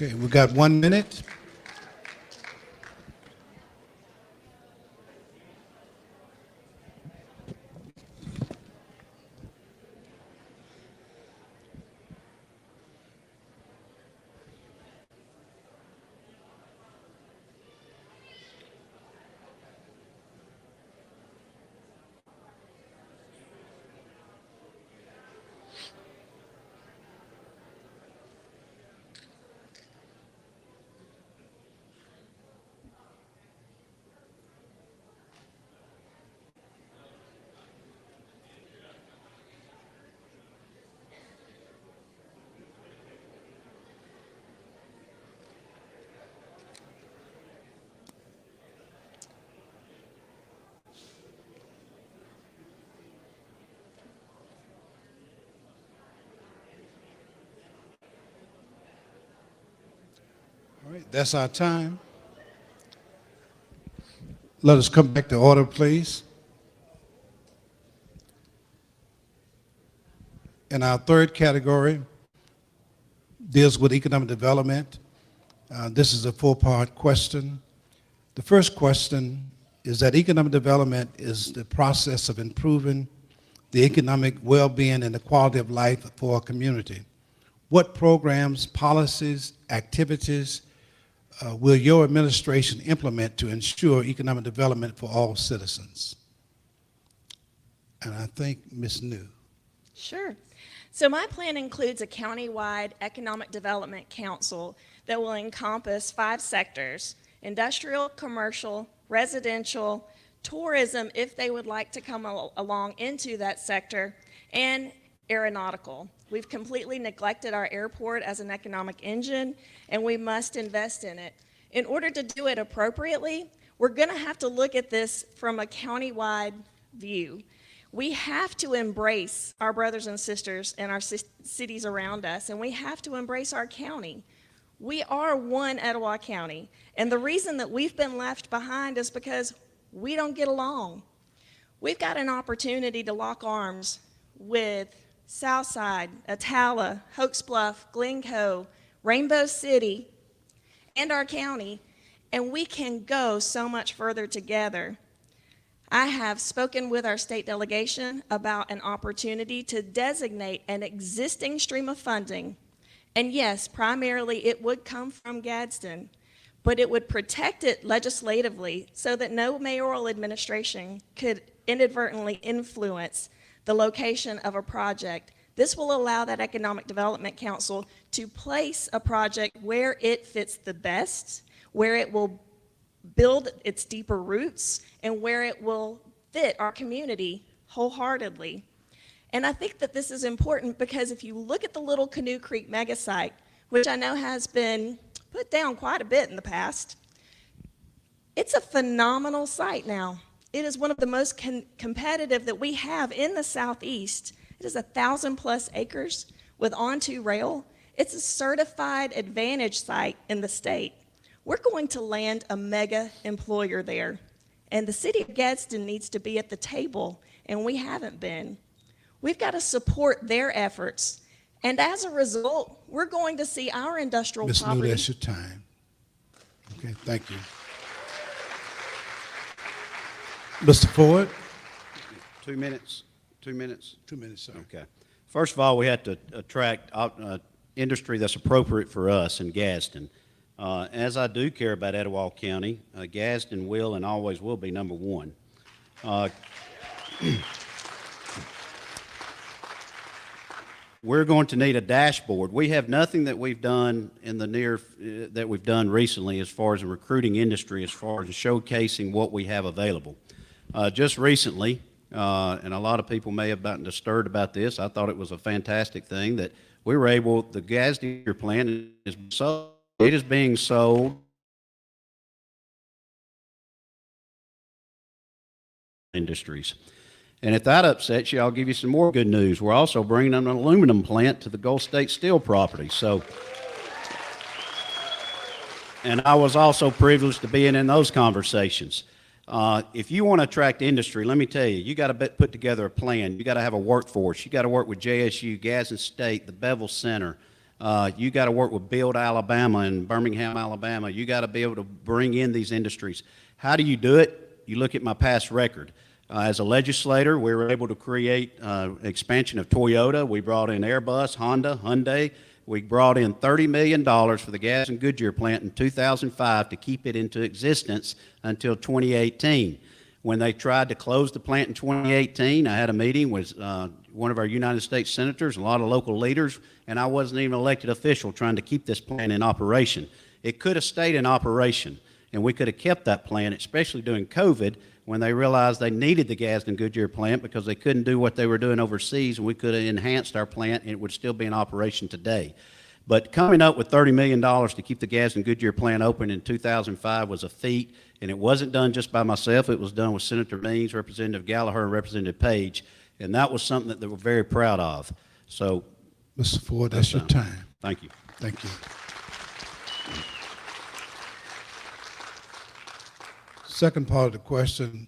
Okay, we got 1 minute. All right, that's our time. Let us come back to order, please. And our third category deals with economic development. This is a four-part question. The first question is that economic development is the process of improving the economic well-being and the quality of life for a community. What programs, policies, activities will your administration implement to ensure economic development for all citizens? And I think Ms. New. Sure. So my plan includes a county-wide economic development council that will encompass 5 sectors: industrial, commercial, residential, tourism, if they would like to come along into that sector, and aeronautical. We've completely neglected our airport as an economic engine, and we must invest in it. In order to do it appropriately, we're going to have to look at this from a county-wide view. We have to embrace our brothers and sisters in our cities around us, and we have to embrace our county. We are one Etowah County, and the reason that we've been left behind is because we don't get along. We've got an opportunity to lock arms with Southside, Attala, Hokes Bluff, Glencoe, Rainbow City, and our county, and we can go so much further together. I have spoken with our state delegation about an opportunity to designate an existing stream of funding. And yes, primarily it would come from Gadsden, but it would protect it legislatively so that no mayoral administration could inadvertently influence the location of a project. This will allow that Economic Development Council to place a project where it fits the best, where it will build its deeper roots, and where it will fit our community wholeheartedly. And I think that this is important because if you look at the Little Canoe Creek mega site, which I know has been put down quite a bit in the past, it's a phenomenal site now. It is one of the most competitive that we have in the Southeast. It is 1,000+ acres with on-to rail. It's a certified advantage site in the state. We're going to land a mega employer there, and the city of Gadsden needs to be at the table, and we haven't been. We've got to support their efforts, and as a result, we're going to see our industrial Ms. property. New, that's your time. Okay, thank you. Mr. Ford? 2 minutes. 2 minutes. 2 minutes, sir. Okay. First of all, we have to attract industry that's appropriate for us in Gadsden. As I do care about Etowah County, Gadsden will and always will be number one. We're going to need a dashboard. We have nothing that we've done in the that we've done recently as far as the recruiting industry, as far as showcasing what we have available. Just recently, and a lot of people may have gotten disturbed about this, I thought it was a fantastic thing that we were able, the Gadsden plan is sold. It is being sold industries. And if that upsets you, I'll give you some more good news. We're also bringing an aluminum plant to the Gulf State Steel property. So, and I was also privileged to be in those conversations. If you want to attract industry, let me tell you, you got to put together a plan. You got to have a workforce. You got to work with JSU, Gadsden State, the Bevel Center, You got to work with Build Alabama and Birmingham, Alabama. You got to be able to bring in these industries. How do you do it? You look at my past record. As a legislator, we were able to create expansion of Toyota. We brought in Airbus, Honda, Hyundai. We brought in $30 million for the Gadsden Goodyear plant in 2005 to keep it into existence until 2018. When they tried to close the plant in 2018, I had a meeting with one of our United States senators, a lot of local leaders, and I wasn't even an elected official trying to keep this plant in operation. It could have stayed in operation, and we could have kept that plant, especially during COVID, when they realized they needed the Gadsden Goodyear plant because they couldn't do what they were doing overseas, and we could have enhanced our plant, and it would still be in operation today. But coming up with $30 million to keep the Gadsden Goodyear plant open in 2005 was a feat, and it wasn't done just by myself. It was done with Senator Means, Representative Gallagher, and Representative Page, and that was something that they were very proud of. So, Mr. Ford, that's your time. Thank you. Thank you. Second part of the question,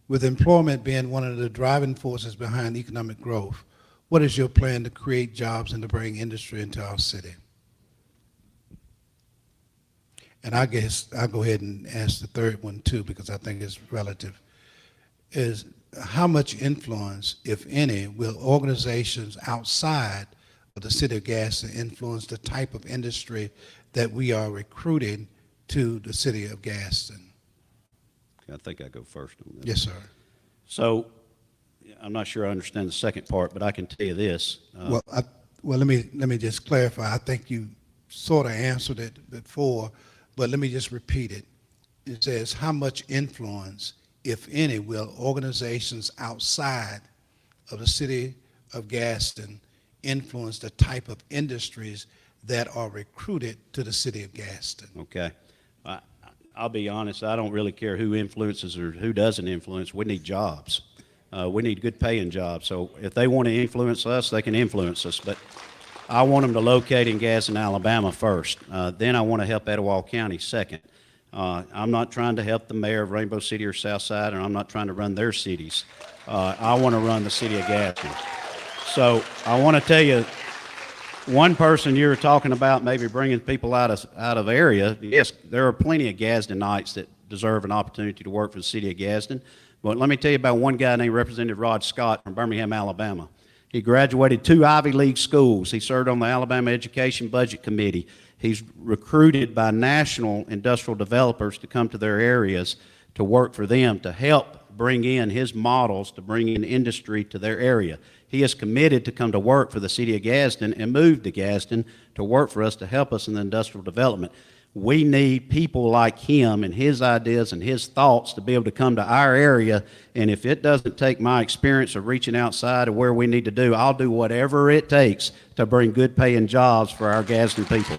with employment being one of the driving forces behind economic growth, what is your plan to create jobs and to bring industry into our city? And I guess I'll go ahead and ask the third one too, because I think it's relative. Is how much influence, if any, will organizations outside of the city of Gadsden influence the type of industry that we are recruiting to the city of Gadsden? I think I go first on this. Yes, sir. So, I'm not sure I understand the second part, but I can tell you this. Well, let me just clarify. I think you sort of answered it before, but let me just repeat it. It says, how much influence, if any, will organizations outside of the city of Gadsden influence the type of industries that are recruited to the city of Gadsden? Okay. I'll be honest, I don't really care who influences or who doesn't influence. We need jobs. We need good paying jobs. So if they want to influence us, they can influence us. But I want them to locate in Gadsden, Alabama first. Then I want to help Etowah County second. I'm not trying to help the mayor of Rainbow City or Southside, and I'm not trying to run their cities. I want to run the city of Gadsden. So I want to tell you, one person you were talking about maybe bringing people out of area. Yes, there are plenty of Gadsdenites that deserve an opportunity to work for the city of Gadsden. But let me tell you about one guy named Representative Rod Scott from Birmingham, Alabama. He graduated 2 Ivy League schools. He served on the Alabama Education Budget Committee. He's recruited by national industrial developers to come to their areas to work for them, to help bring in his models, to bring in industry to their area. He is committed to come to work for the city of Gadsden and move to Gadsden to work for us to help us in the industrial development. We need people like him and his ideas and his thoughts to be able to come to our area, and if it doesn't take my experience of reaching outside of where we need to do, I'll do whatever it takes to bring good paying jobs for our Gadsden people.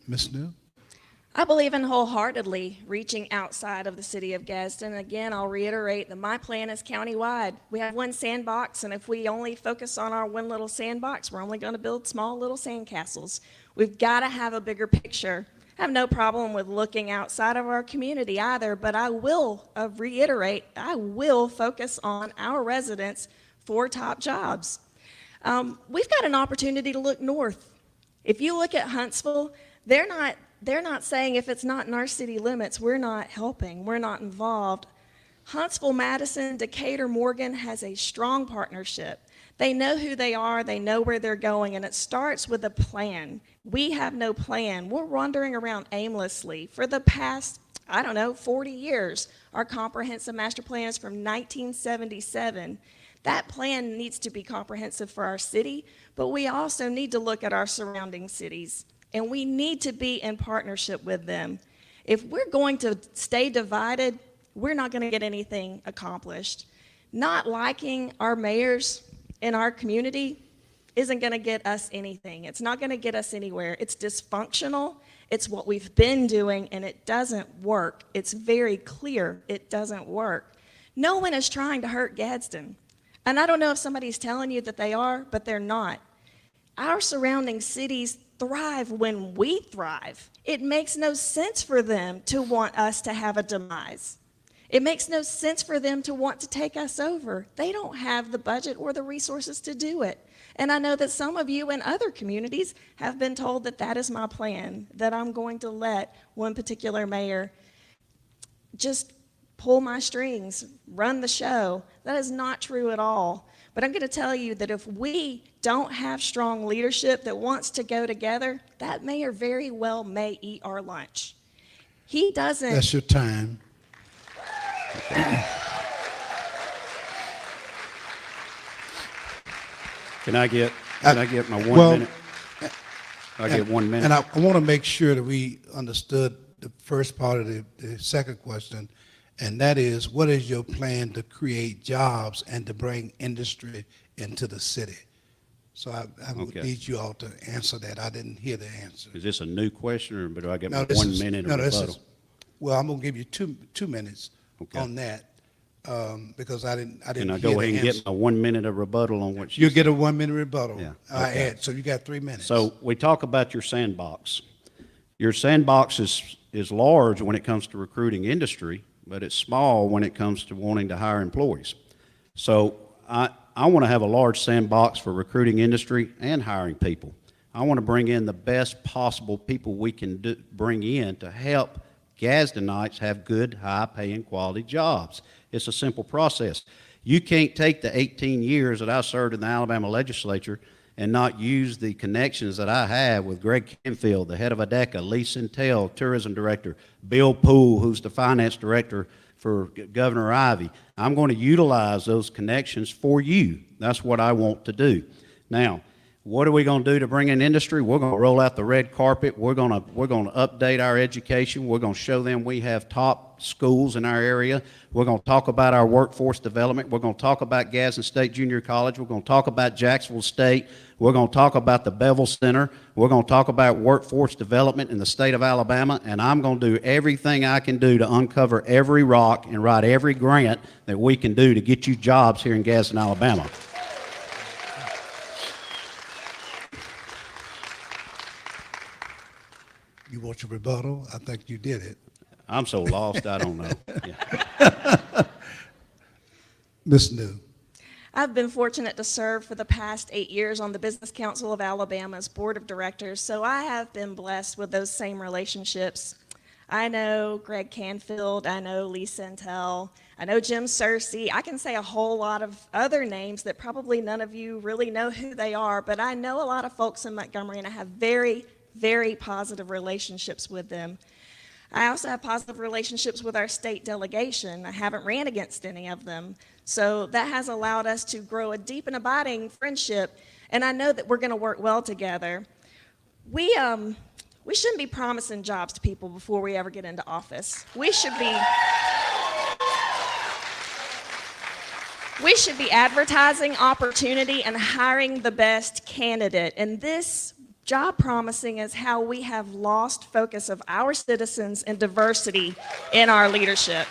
Ms. New? I believe in wholeheartedly reaching outside of the city of Gadsden. Again, I'll reiterate that my plan is countywide. We have one sandbox, and if we only focus on our one little sandbox, we're only going to build small little sandcastles. We've got to have a bigger picture. I have no problem with looking outside of our community either, but I will reiterate, I will focus on our residents for top jobs. We've got an opportunity to look north. If you look at Huntsville, they're not saying if it's not in our city limits, we're not helping, we're not involved. Huntsville, Madison, Decatur, Morgan has a strong partnership. They know who they are, they know where they're going, and it starts with a plan. We have no plan. We're wandering around aimlessly. For the past, 40 years, our comprehensive master plan is from 1977. That plan needs to be comprehensive for our city, but we also need to look at our surrounding cities. And we need to be in partnership with them. If we're going to stay divided, we're not going to get anything accomplished. Not liking our mayors in our community isn't going to get us anything. It's not going to get us anywhere. It's dysfunctional. It's what we've been doing, and it doesn't work. It's very clear it doesn't work. No one is trying to hurt Gadsden. And I don't know if somebody's telling you that they are, but they're not. Our surrounding cities thrive when we thrive. It makes no sense for them to want us to have a demise. It makes no sense for them to want to take us over. They don't have the budget or the resources to do it. And I know that some of you in other communities have been told that that is my plan, that I'm going to let one particular mayor just pull my strings, run the show. That is not true at all. But I'm going to tell you that if we don't have strong leadership that wants to go together, that mayor very well may eat our lunch. He doesn't. That's your time. Can I get my 1 Well, minute? I get 1 minute. And I want to make sure that we understood the first part of the second question, and that is, what is your plan to create jobs and to bring industry into the city? So I would Okay. need you all to answer that. I didn't hear the answer. Is this a new question, or do I get No, my this 1 is- minute no, of this rebuttal? is- Well, I'm going to give you two minutes Okay. on that, because I didn't Can I hear go the ahead and answer. get my 1 minute of rebuttal on what You'll you get a 1 minute rebuttal. Yeah, I okay. add, so you got 3 minutes. So we talk about your sandbox. Your sandbox is large when it comes to recruiting industry, but it's small when it comes to wanting to hire employees. So I want to have a large sandbox for recruiting industry and hiring people. I want to bring in the best possible people we can bring in to help Gadsdenites have good, high-paying, quality jobs. It's a simple process. You can't take the 18 years that I served in the Alabama legislature and not use the connections that I have with Greg Canfield, the head of ADECA, Lee Sintel, tourism director, Bill Poole, who's the finance director for Governor Ivey. I'm going to utilize those connections for you. That's what I want to do. Now, what are we going to do to bring in industry? We're going to roll out the red carpet. We're going to update our education. We're going to show them we have top schools in our area. We're going to talk about our workforce development. We're going to talk about Gadsden State Junior College. We're going to talk about Jacksonville State. We're going to talk about the Bevel Center. We're going to talk about workforce development in the state of Alabama, and I'm going to do everything I can do to uncover every rock and write every grant that we can do to get you jobs here in Gadsden, Alabama. You want your rebuttal? I think you did it. I'm so lost, I don't know. Yeah. Ms. New. I've been fortunate to serve for the past 8 years on the Business Council of Alabama's Board of Directors, so I have been blessed with those same relationships. I know Greg Canfield, I know Lee Sintel, I know Jim Searcy. I can say a whole lot of other names that probably none of you really know who they are, but I know a lot of folks in Montgomery, and I have very, very positive relationships with them. I also have positive relationships with our state delegation. I haven't ran against any of them. So that has allowed us to grow a deep and abiding friendship, and I know that we're going to work well together. We shouldn't be promising jobs to people before we ever get into office. We should be advertising opportunity and hiring the best candidate, and this job promising is how we have lost focus of our citizens and diversity in our leadership.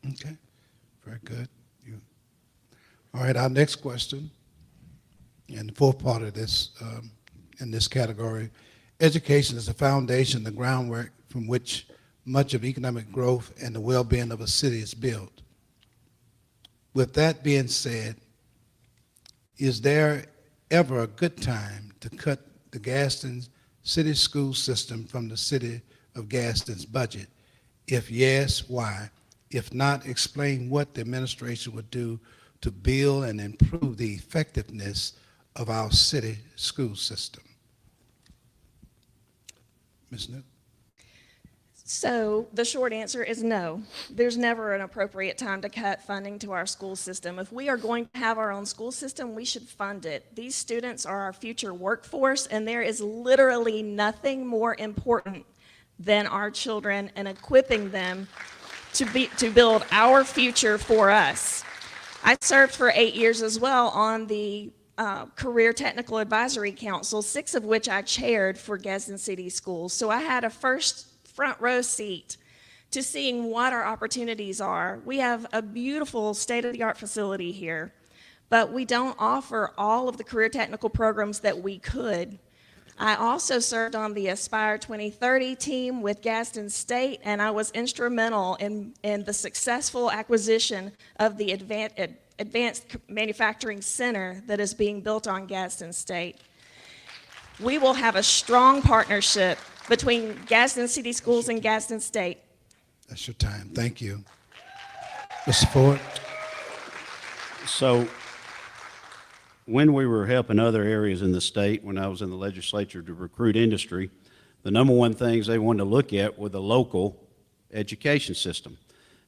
Okay, very good. All right, our next question, and the fourth part of this, in this category, education is the foundation, the groundwork from which much of economic growth and the well-being of a city is built. With that being said, is there ever a good time to cut the Gadsden city school system from the city of Gadsden's budget? If yes, why? If not, explain what the administration would do to build and improve the effectiveness of our city school system. Ms. New? So the short answer is no. There's never an appropriate time to cut funding to our school system. If we are going to have our own school system, we should fund it. These students are our future workforce, and there is literally nothing more important than our children and equipping them to build our future for us. I served for 8 years as well on the Career Technical Advisory Council, 6 of which I chaired for Gadsden City Schools. So I had a front row seat to seeing what our opportunities are. We have a beautiful state-of-the-art facility here, but we don't offer all of the career technical programs that we could. I also served on the Aspire 2030 team with Gadsden State, and I was instrumental in the successful acquisition of the Advanced Manufacturing Center that is being built on Gadsden State. We will have a strong partnership between Gadsden City Schools and Gadsden State. That's your time. Thank you. Mr. Ford? So when we were helping other areas in the state, when I was in the legislature to recruit industry, the number one things they wanted to look at were the local education system.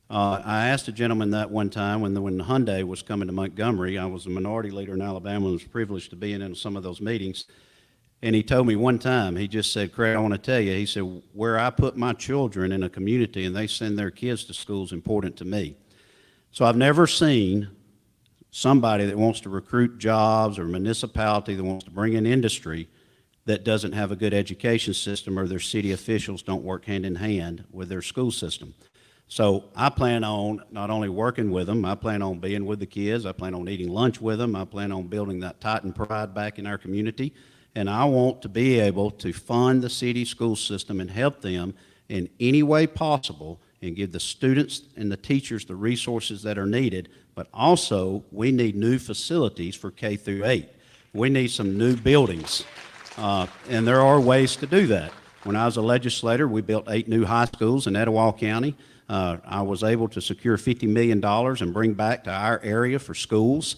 I asked a gentleman that one time when Hyundai was coming to Montgomery. I was a minority leader in Alabama and was privileged to be in some of those meetings. And he told me one time, he just said, Craig, I want to tell you, he said, where I put my children in a community and they send their kids to school is important to me. So I've never seen somebody that wants to recruit jobs or a municipality that wants to bring in industry that doesn't have a good education system, or their city officials don't work hand in hand with their school system. So I plan on not only working with them, I plan on being with the kids, I plan on eating lunch with them, I plan on building that Titan pride back in our community, and I want to be able to fund the city school system and help them in any way possible and give the students and the teachers the resources that are needed. But also, we need new facilities for K through 8. We need some new buildings, and there are ways to do that. When I was a legislator, we built 8 new high schools in Etowah County. I was able to secure $50 million and bring back to our area for schools.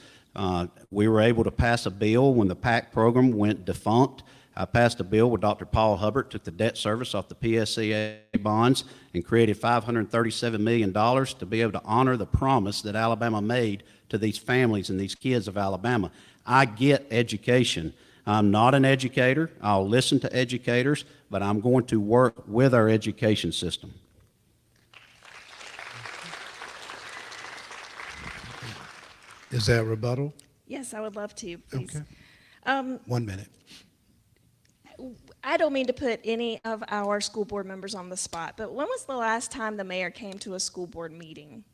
We were able to pass a bill when the PAC program went defunct. I passed a bill with Dr. Paul Hubbard, took the debt service off the PSCA bonds, and created $537 million to be able to honor the promise that Alabama made to these families and these kids of Alabama. I get education. I'm not an educator. I'll listen to educators, but I'm going to work with our education system. Is there a rebuttal? Yes, I would love to, please. Okay. 1 minute. I don't mean to put any of our school board members on the spot, but when was the last time the mayor came to a school board meeting?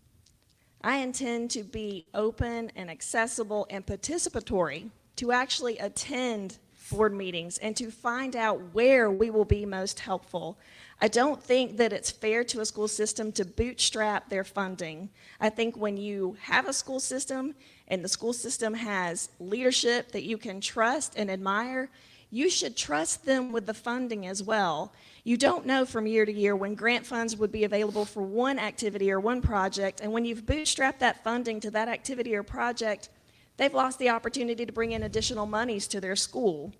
I intend to be open and accessible and participatory to actually attend board meetings and to find out where we will be most helpful. I don't think that it's fair to a school system to bootstrap their funding. I think when you have a school system and the school system has leadership that you can trust and admire, you should trust them with the funding as well. You don't know from year to year when grant funds would be available for one activity or one project, and when you've bootstrapped that funding to that activity or project, they've lost the opportunity to bring in additional monies to their school.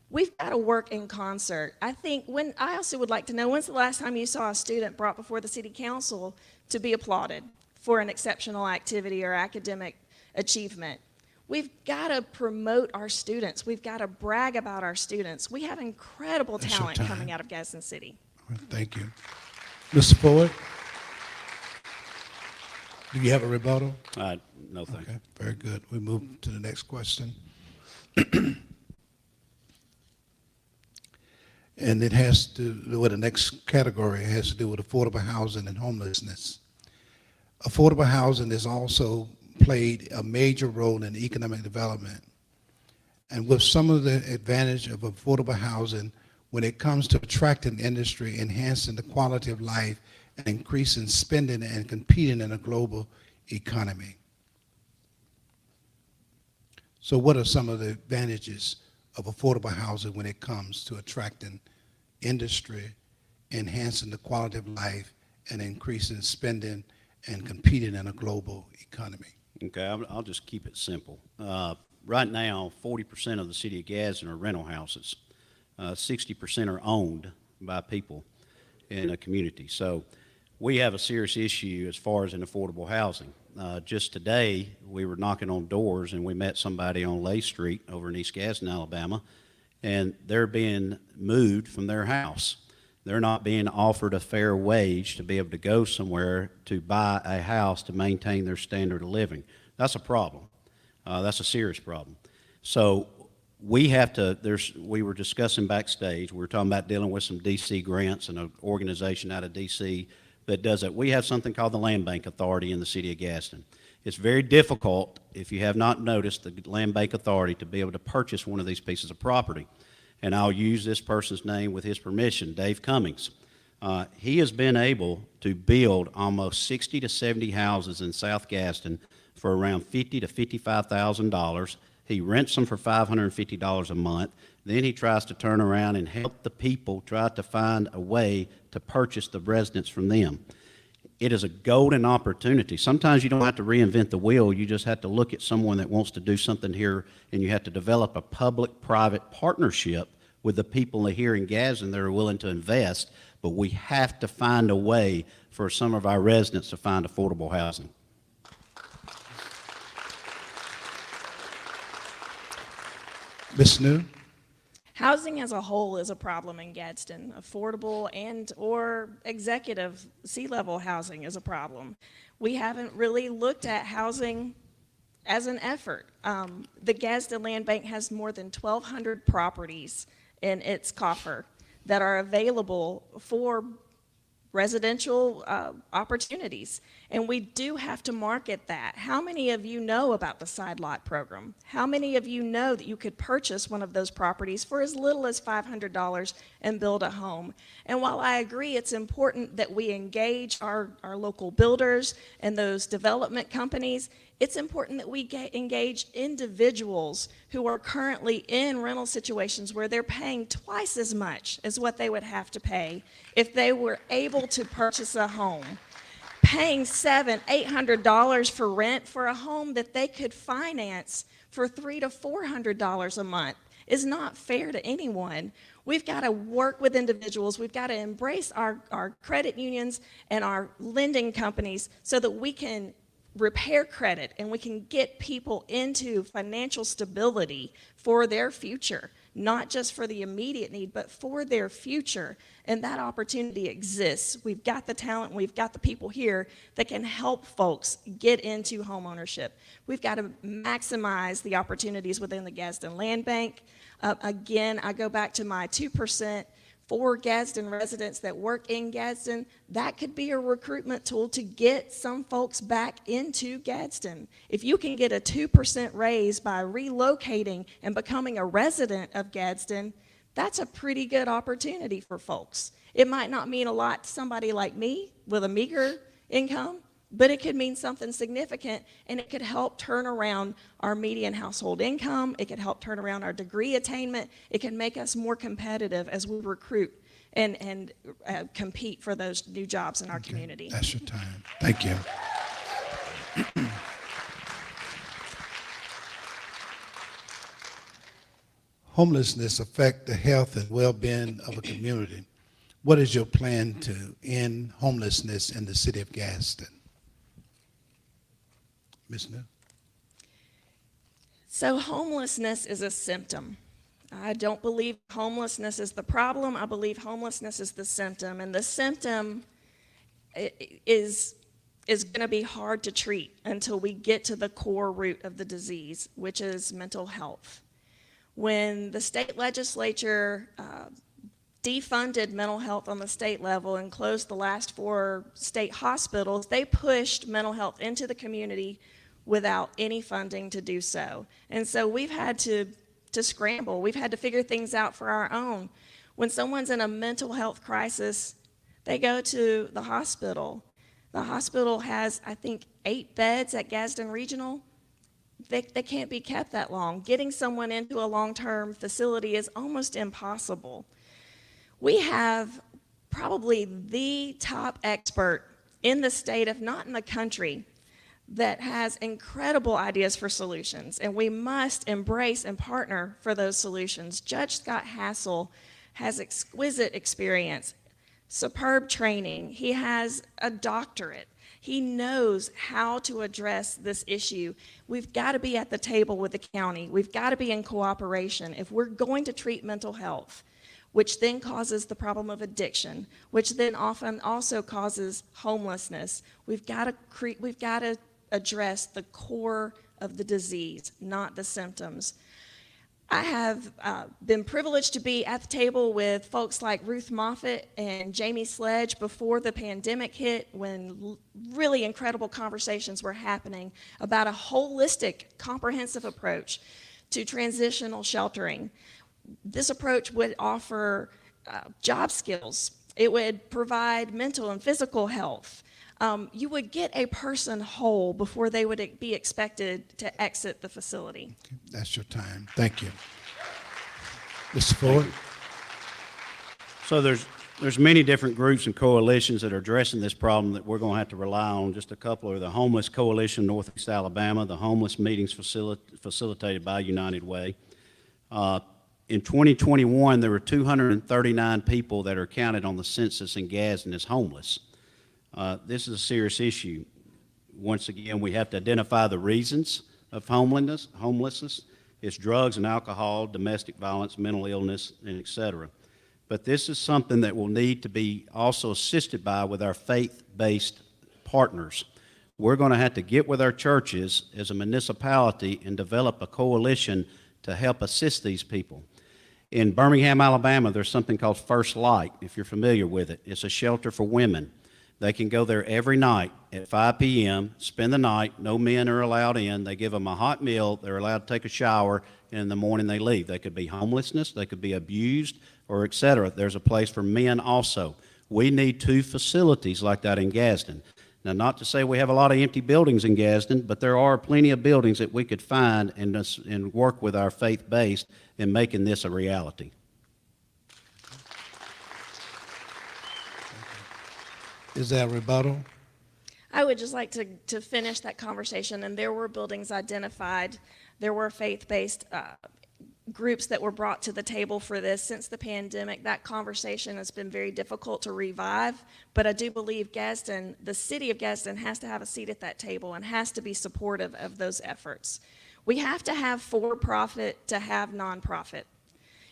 We've got to work in concert. I also would like to know, when's the last time you saw a student brought before the city council to be applauded for an exceptional activity or academic achievement? We've got to promote our students. We've got to brag about our students. We have incredible talent coming out of Gadsden City. Thank you. Mr. Ford? Do you have a rebuttal? No, thank you. Okay, very good. We move to the next question. And it has to do with the next category. It has to do with affordable housing and homelessness. Affordable housing has also played a major role in economic development. And with some of the advantage of affordable housing, when it comes to attracting industry, enhancing the quality of life, and increasing spending and competing in a global economy. So what are some of the advantages of affordable housing when it comes to attracting industry, enhancing the quality of life, and increasing spending and competing in a global economy? Okay, I'll just keep it simple. Right now, 40% of the city of Gadsden are rental houses. 60% are owned by people in a community. So we have a serious issue as far as in affordable housing. Just today, we were knocking on doors and we met somebody on Lay Street over in East Gadsden, Alabama, and they're being moved from their house. They're not being offered a fair wage to be able to go somewhere to buy a house to maintain their standard of living. That's a problem. That's a serious problem. So we have to, we were discussing backstage, we were talking about dealing with some DC grants and an organization out of DC that does it. We have something called the Land Bank Authority in the city of Gadsden. It's very difficult, if you have not noticed, the Land Bank Authority to be able to purchase one of these pieces of property. and I'll use this person's name with his permission, Dave Cummings. He has been able to build almost 60 to 70 houses in South Gadsden for around $50,000 to $55,000. He rents them for $550 a month. Then he tries to turn around and help the people try to find a way to purchase the residents from them. It is a golden opportunity. Sometimes you don't have to reinvent the wheel. You just have to look at someone that wants to do something here, and you have to develop a public-private partnership with the people here in Gadsden that are willing to invest. But we have to find a way for some of our residents to find affordable housing. Ms. New? Housing as a whole is a problem in Gadsden. Affordable and or executive C-level housing is a problem. We haven't really looked at housing as an effort. The Gadsden Land Bank has more than 1,200 properties in its coffer that are available for residential opportunities, and we do have to market that. How many of you know about the side lot program? How many of you know that you could purchase one of those properties for as little as $500 and build a home? And while I agree it's important that we engage our local builders and those development companies, it's important that we engage individuals who are currently in rental situations where they're paying twice as much as what they would have to pay if they were able to purchase a home. Paying $700, $800 for rent for a home that they could finance for $300 to $400 a month is not fair to anyone. We've got to work with individuals. We've got to embrace our credit unions and our lending companies so that we can repair credit and we can get people into financial stability for their future, not just for the immediate need, but for their future. And that opportunity exists. We've got the talent, we've got the people here that can help folks get into home ownership. We've got to maximize the opportunities within the Gadsden Land Bank. Again, I go back to my 2% for Gadsden residents that work in Gadsden. That could be a recruitment tool to get some folks back into Gadsden. If you can get a 2% raise by relocating and becoming a resident of Gadsden, that's a pretty good opportunity for folks. It might not mean a lot to somebody like me with a meager income, but it could mean something significant, and it could help turn around our median household income. It could help turn around our degree attainment. It can make us more competitive as we recruit and compete for those new jobs in our community. That's your time. Thank you. Homelessness affects the health and well-being of a community. What is your plan to end homelessness in the city of Gadsden? Ms. New? So homelessness is a symptom. I don't believe homelessness is the problem. I believe homelessness is the symptom. And the symptom is going to be hard to treat until we get to the core root of the disease, which is mental health. When the state legislature defunded mental health on the state level and closed the last 4 state hospitals, they pushed mental health into the community without any funding to do so. And so we've had to scramble. We've had to figure things out for our own. When someone's in a mental health crisis, they go to the hospital. The hospital has, I think, 8 beds at Gadsden Regional. They can't be kept that long. Getting someone into a long-term facility is almost impossible. We have probably the top expert in the state, if not in the country, that has incredible ideas for solutions, and we must embrace and partner for those solutions. Judge Scott Hassel has exquisite experience, superb training. He has a doctorate. He knows how to address this issue. We've got to be at the table with the county. We've got to be in cooperation. If we're going to treat mental health, which then causes the problem of addiction, which then often also causes homelessness, we've got to address the core of the disease, not the symptoms. I have been privileged to be at the table with folks like Ruth Moffitt and Jamie Sledge before the pandemic hit, when really incredible conversations were happening about a holistic, comprehensive approach to transitional sheltering. This approach would offer job skills. It would provide mental and physical health. You would get a person whole before they would be expected to exit the facility. That's your time. Thank you. Mr. Ford? So there's many different groups and coalitions that are addressing this problem that we're going to have to rely on. Just a couple are the Homeless Coalition Northeast Alabama, the Homeless Meetings facilitated by United Way. In 2021, there were 239 people that are counted on the census in Gadsden as homeless. This is a serious issue. Once again, we have to identify the reasons of homelessness. It's drugs and alcohol, domestic violence, mental illness, and et cetera. But this is something that will need to be also assisted by with our faith-based partners. We're going to have to get with our churches as a municipality and develop a coalition to help assist these people. In Birmingham, Alabama, there's something called First Light, if you're familiar with it. It's a shelter for women. They can go there every night at 5 p.m., spend the night, no men are allowed in. They give them a hot meal, they're allowed to take a shower, and in the morning they leave. They could be homelessness, they could be abused, or et cetera. There's a place for men also. We need 2 facilities like that in Gadsden. Now, not to say we have a lot of empty buildings in Gadsden, but there are plenty of buildings that we could find and work with our faith-based in making this a reality. Is there a rebuttal? I would just like to finish that conversation, and there were buildings identified. There were faith-based groups that were brought to the table for this. Since the pandemic, that conversation has been very difficult to revive, but I do believe Gadsden, the city of Gadsden, has to have a seat at that table and has to be supportive of those efforts. We have to have for-profit to have nonprofit.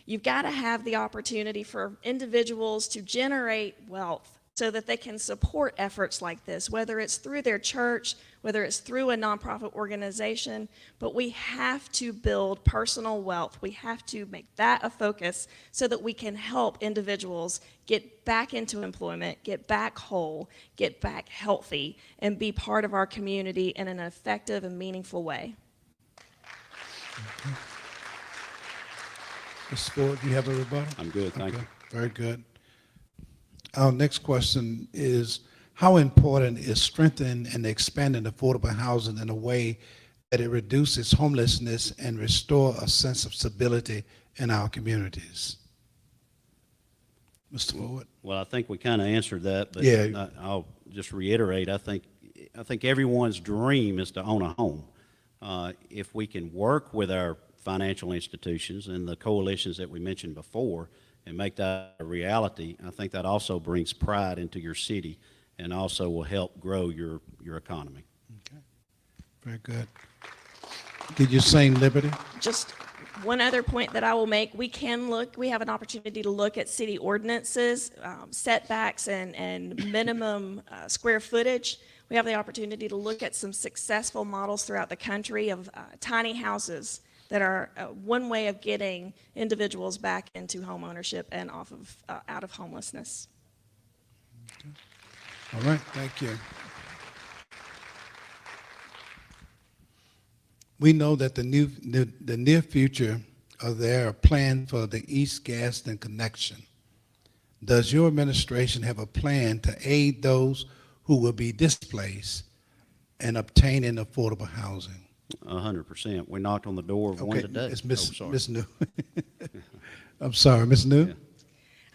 You've got to have the opportunity for individuals to generate wealth so that they can support efforts like this, whether it's through their church, whether it's through a nonprofit organization, but we have to build personal wealth. We have to make that a focus so that we can help individuals get back into employment, get back whole, get back healthy, and be part of our community in an effective and meaningful way. Okay. Mr. Ford, do you have a rebuttal? I'm good, thank you. Very good. Our next question is, how important is strengthening and expanding affordable housing in a way that it reduces homelessness and restore a sense of stability in our communities? Mr. Ford? Well, I think we kind of answered that, but Yeah. I'll just reiterate. I think everyone's dream is to own a home. If we can work with our financial institutions and the coalitions that we mentioned before and make that a reality, I think that also brings pride into your city and also will help grow your economy. Okay. Very good. Did you sing Liberty? Just one other point that I will make, we have an opportunity to look at city ordinances, setbacks and minimum square footage. We have the opportunity to look at some successful models throughout the country of tiny houses that are one way of getting individuals back into home ownership and out of homelessness. Okay. All right, thank you. We know that the near future of their plan for the East Gadsden connection. Does your administration have a plan to aid those who will be displaced and obtaining affordable housing? 100%. We knocked on the door of one today. It's Ms. New. I'm sorry, Ms. New. Yeah.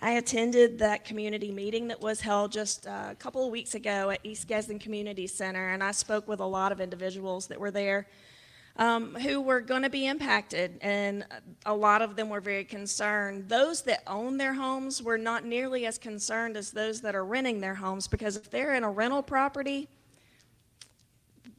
I attended that community meeting that was held just a couple of weeks ago at East Gadsden Community Center, and I spoke with a lot of individuals that were there who were going to be impacted, and a lot of them were very concerned. Those that own their homes were not nearly as concerned as those that are renting their homes, because if they're in a rental property,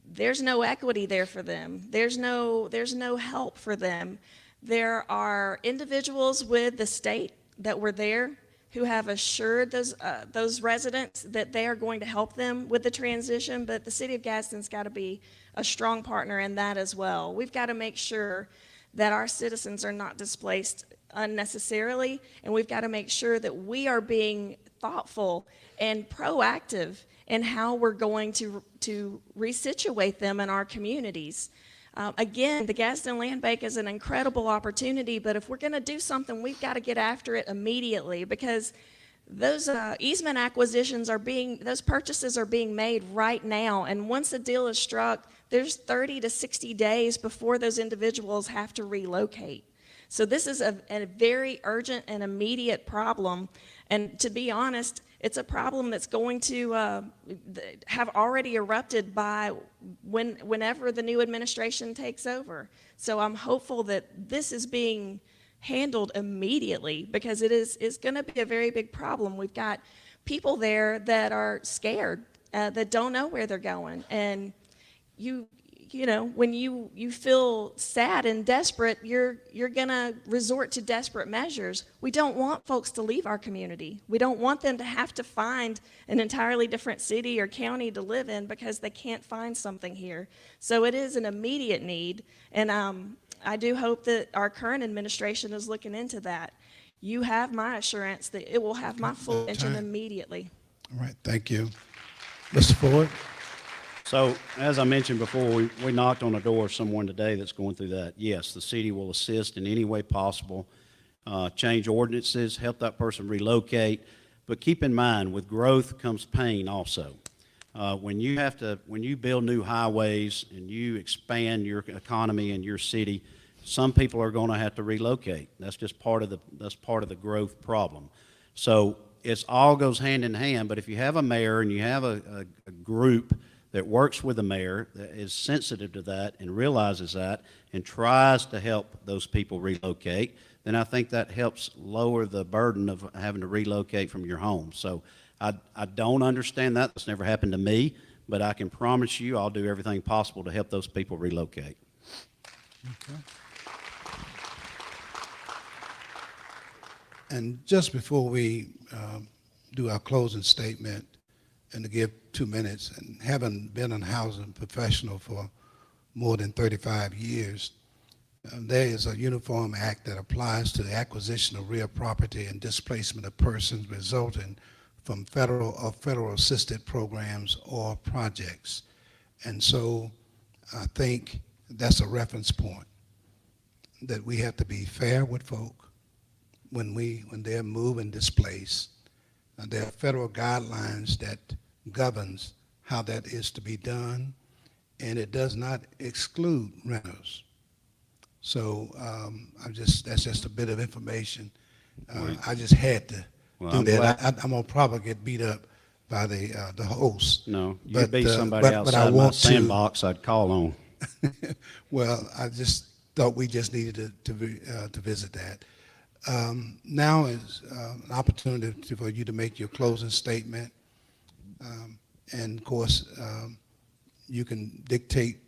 there's no equity there for them. There's no help for them. There are individuals with the state that were there who have assured those residents that they are going to help them with the transition, but the city of Gadsden's got to be a strong partner in that as well. We've got to make sure that our citizens are not displaced unnecessarily, and we've got to make sure that we are being thoughtful and proactive in how we're going to resituate them in our communities. Again, the Gadsden Land Bank is an incredible opportunity, but if we're going to do something, we've got to get after it immediately, because those easement acquisitions those purchases are being made right now, and once a deal is struck, there's 30 to 60 days before those individuals have to relocate. So this is a very urgent and immediate problem, and to be honest, it's a problem that's going to have already erupted by whenever the new administration takes over. So I'm hopeful that this is being handled immediately, because it's going to be a very big problem. We've got people there that are scared, that don't know where they're going, and you know, when you feel sad and desperate, you're going to resort to desperate measures. We don't want folks to leave our community. We don't want them to have to find an entirely different city or county to live in because they can't find something here. So it is an immediate need, and I do hope that our current administration is looking into that. You have my assurance that it will have my full attention immediately. All right, thank you. Mr. Ford? So, as I mentioned before, we knocked on the door of someone today that's going through that. Yes, the city will assist in any way possible, change ordinances, help that person relocate, but keep in mind, with growth comes pain also. When you build new highways and you expand your economy and your city, some people are going to have to relocate. That's just part of the growth problem. So it all goes hand in hand, but if you have a mayor and you have a group that works with the mayor, that is sensitive to that and realizes that and tries to help those people relocate, then I think that helps lower the burden of having to relocate from your home. So I don't understand that. That's never happened to me, but I can promise you I'll do everything possible to help those people relocate. Okay. And just before we do our closing statement, and to give 2 minutes, and having been a housing professional for more than 35 years, there is a uniform act that applies to the acquisition of real property and displacement of persons resulting from federal or federal assisted programs or projects. And so I think that's a reference point, that we have to be fair with folk when they're moved and displaced. There are federal guidelines that governs how that is to be done, and it does not exclude renters. So that's just a bit of information. I just had to do that. I'm gonna probably get beat up by the host. No, you'd be somebody outside my sandbox I'd call on. Well, I just thought we just needed to visit that. Now is an opportunity for you to make your closing statement. And of course, you can dictate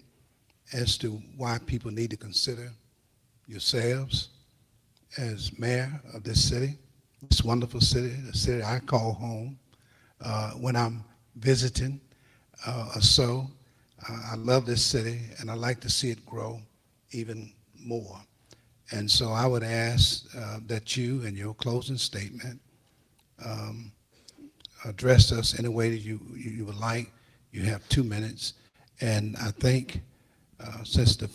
as to why people need to consider yourselves as mayor of this city, this wonderful city, the city I call home when I'm visiting or so. I love this city, and I like to see it grow even more. And so I would ask that you, in your closing statement, address us in a way that you would like. You have 2 minutes, and I think since the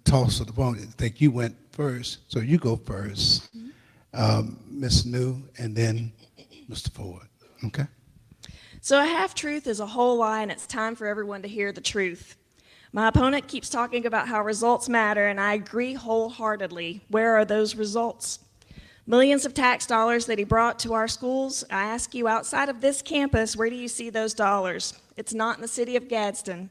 toss of the phone, I think you went first, so you go first, Ms. New, and then Mr. Ford. Okay. So a half-truth is a whole lie, and it's time for everyone to hear the truth. My opponent keeps talking about how results matter, and I agree wholeheartedly. Where are those results? Millions of tax dollars that he brought to our schools. I ask you, outside of this campus, where do you see those dollars? It's not in the city of Gadsden.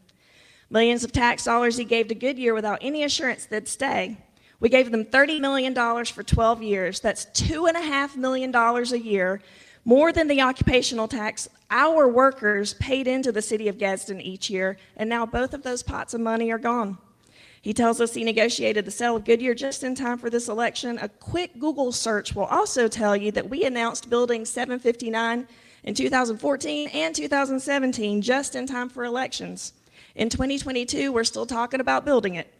Millions of tax dollars he gave to Goodyear without any assurance they'd stay. We gave them $30 million for 12 years. That's $2.5 million a year, more than the occupational tax our workers paid into the city of Gadsden each year, and now both of those pots of money are gone. He tells us he negotiated the sale of Goodyear just in time for this election. A quick Google search will also tell you that we announced Building 759 in 2014 and 2017 just in time for elections. In 2022, we're still talking about building it.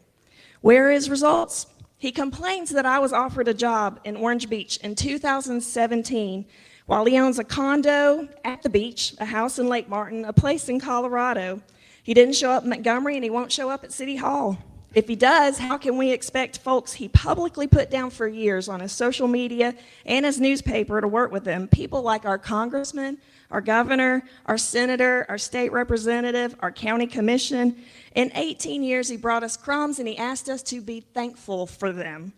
Where are his results? He complains that I was offered a job in Orange Beach in 2017 while he owns a condo at the beach, a house in Lake Martin, a place in Colorado. He didn't show up in Montgomery, and he won't show up at City Hall. If he does, how can we expect folks he publicly put down for years on his social media and his newspaper to work with him, people like our congressman, our governor, our senator, our state representative, our county commission? In 18 years, he brought us crumbs, and he asked us to be thankful for them.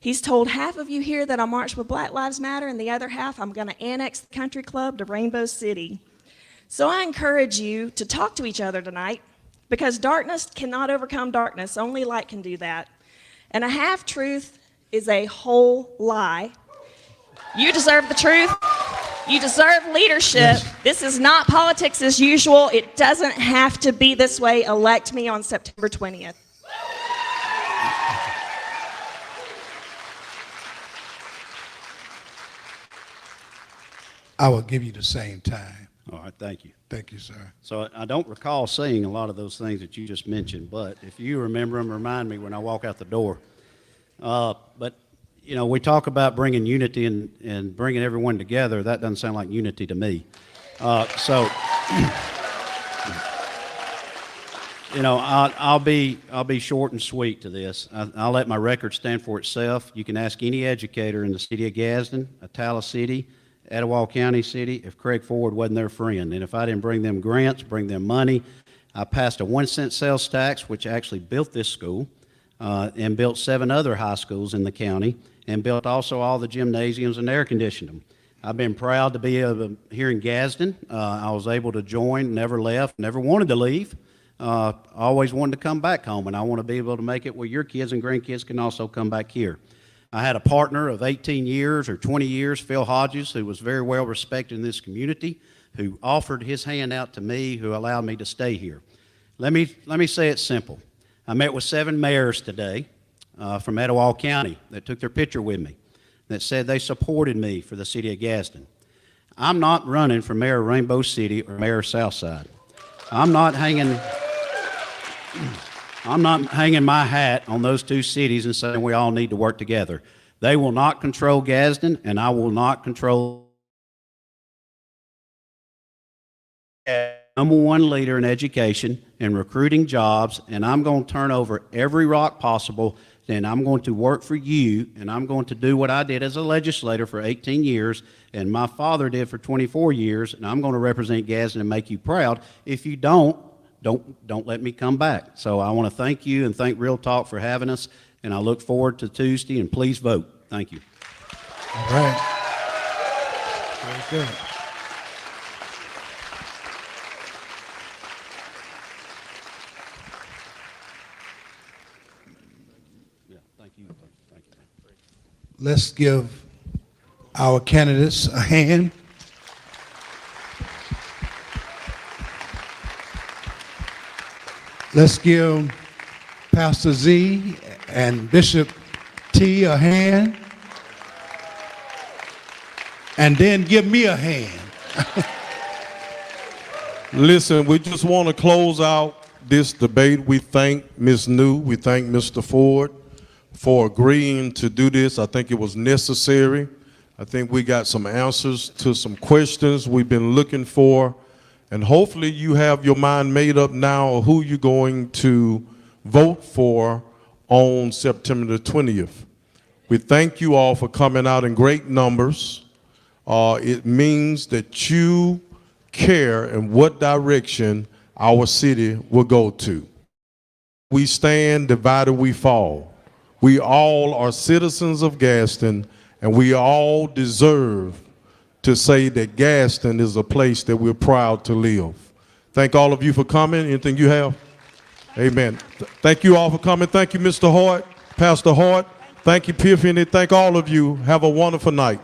He's told half of you here that I'll march with Black Lives Matter, and the other half I'm going to annex the country club to Rainbow City. So I encourage you to talk to each other tonight, because darkness cannot overcome darkness. Only light can do that. And a half-truth is a whole lie. You deserve the truth. You deserve leadership. Yes. This is not politics as usual. It doesn't have to be this way. Elect me on September 20th. I will give you the same time. All right, thank you. Thank you, sir. So I don't recall saying a lot of those things that you just mentioned, but if you remember them, remind me when I walk out the door. But, you know, we talk about bringing unity and bringing everyone together. That doesn't sound like unity to me. So, you know, I'll be short and sweet to this. I'll let my record stand for itself. You can ask any educator in the city of Gadsden, Attala City, Etowah County City, if Craig Ford wasn't their friend. And if I didn't bring them grants, bring them money. I passed a 1-cent sales tax, which actually built this school, and built 7 other high schools in the county, and built also all the gymnasiums and air conditioned them. I've been proud to be here in Gadsden. I was able to join, never left, never wanted to leave. Always wanted to come back home, and I want to be able to make it where your kids and grandkids can also come back here. I had a partner of 18 years or 20 years, Phil Hodges, who was very well respected in this community, who offered his hand out to me, who allowed me to stay here. Let me say it simple. I met with 7 mayors today from Etowah County that took their picture with me, that said they supported me for the city of Gadsden. I'm not running for mayor of Rainbow City or mayor of Southside. I'm not hanging my hat on those 2 cities and saying we all need to work together. They will not control Gadsden, and I will not control. Number 1 leader in education and recruiting jobs, and I'm going to turn over every rock possible, and I'm going to work for you, and I'm going to do what I did as a legislator for 18 years, and my father did for 24 years, and I'm going to represent Gadsden and make you proud. If you don't let me come back. So I want to thank you and thank Real Talk for having us, and I look forward to Tuesday, and please vote. Thank you. All right. Very good. Yeah, thank you. Thank you. Let's give our candidates a hand. Let's give Pastor Z and Bishop T a hand. And then give me a hand. Listen, we just want to close out this debate. We thank Ms. New, we thank Mr. Ford for agreeing to do this. I think it was necessary. I think we got some answers to some questions we've been looking for. And hopefully you have your mind made up now of who you're going to vote for on September the 20th. We thank you all for coming out in great numbers. It means that you care in what direction our city will go to. We stand, divided we fall. We all are citizens of Gadsden, and we all deserve to say that Gadsden is a place that we're proud to live. Thank all of you for coming. Anything you have? Amen. Thank you all for coming. Thank you, Mr. Hart, Pastor Hart. Thank you, Piffany. Thank all of you. Have a wonderful night.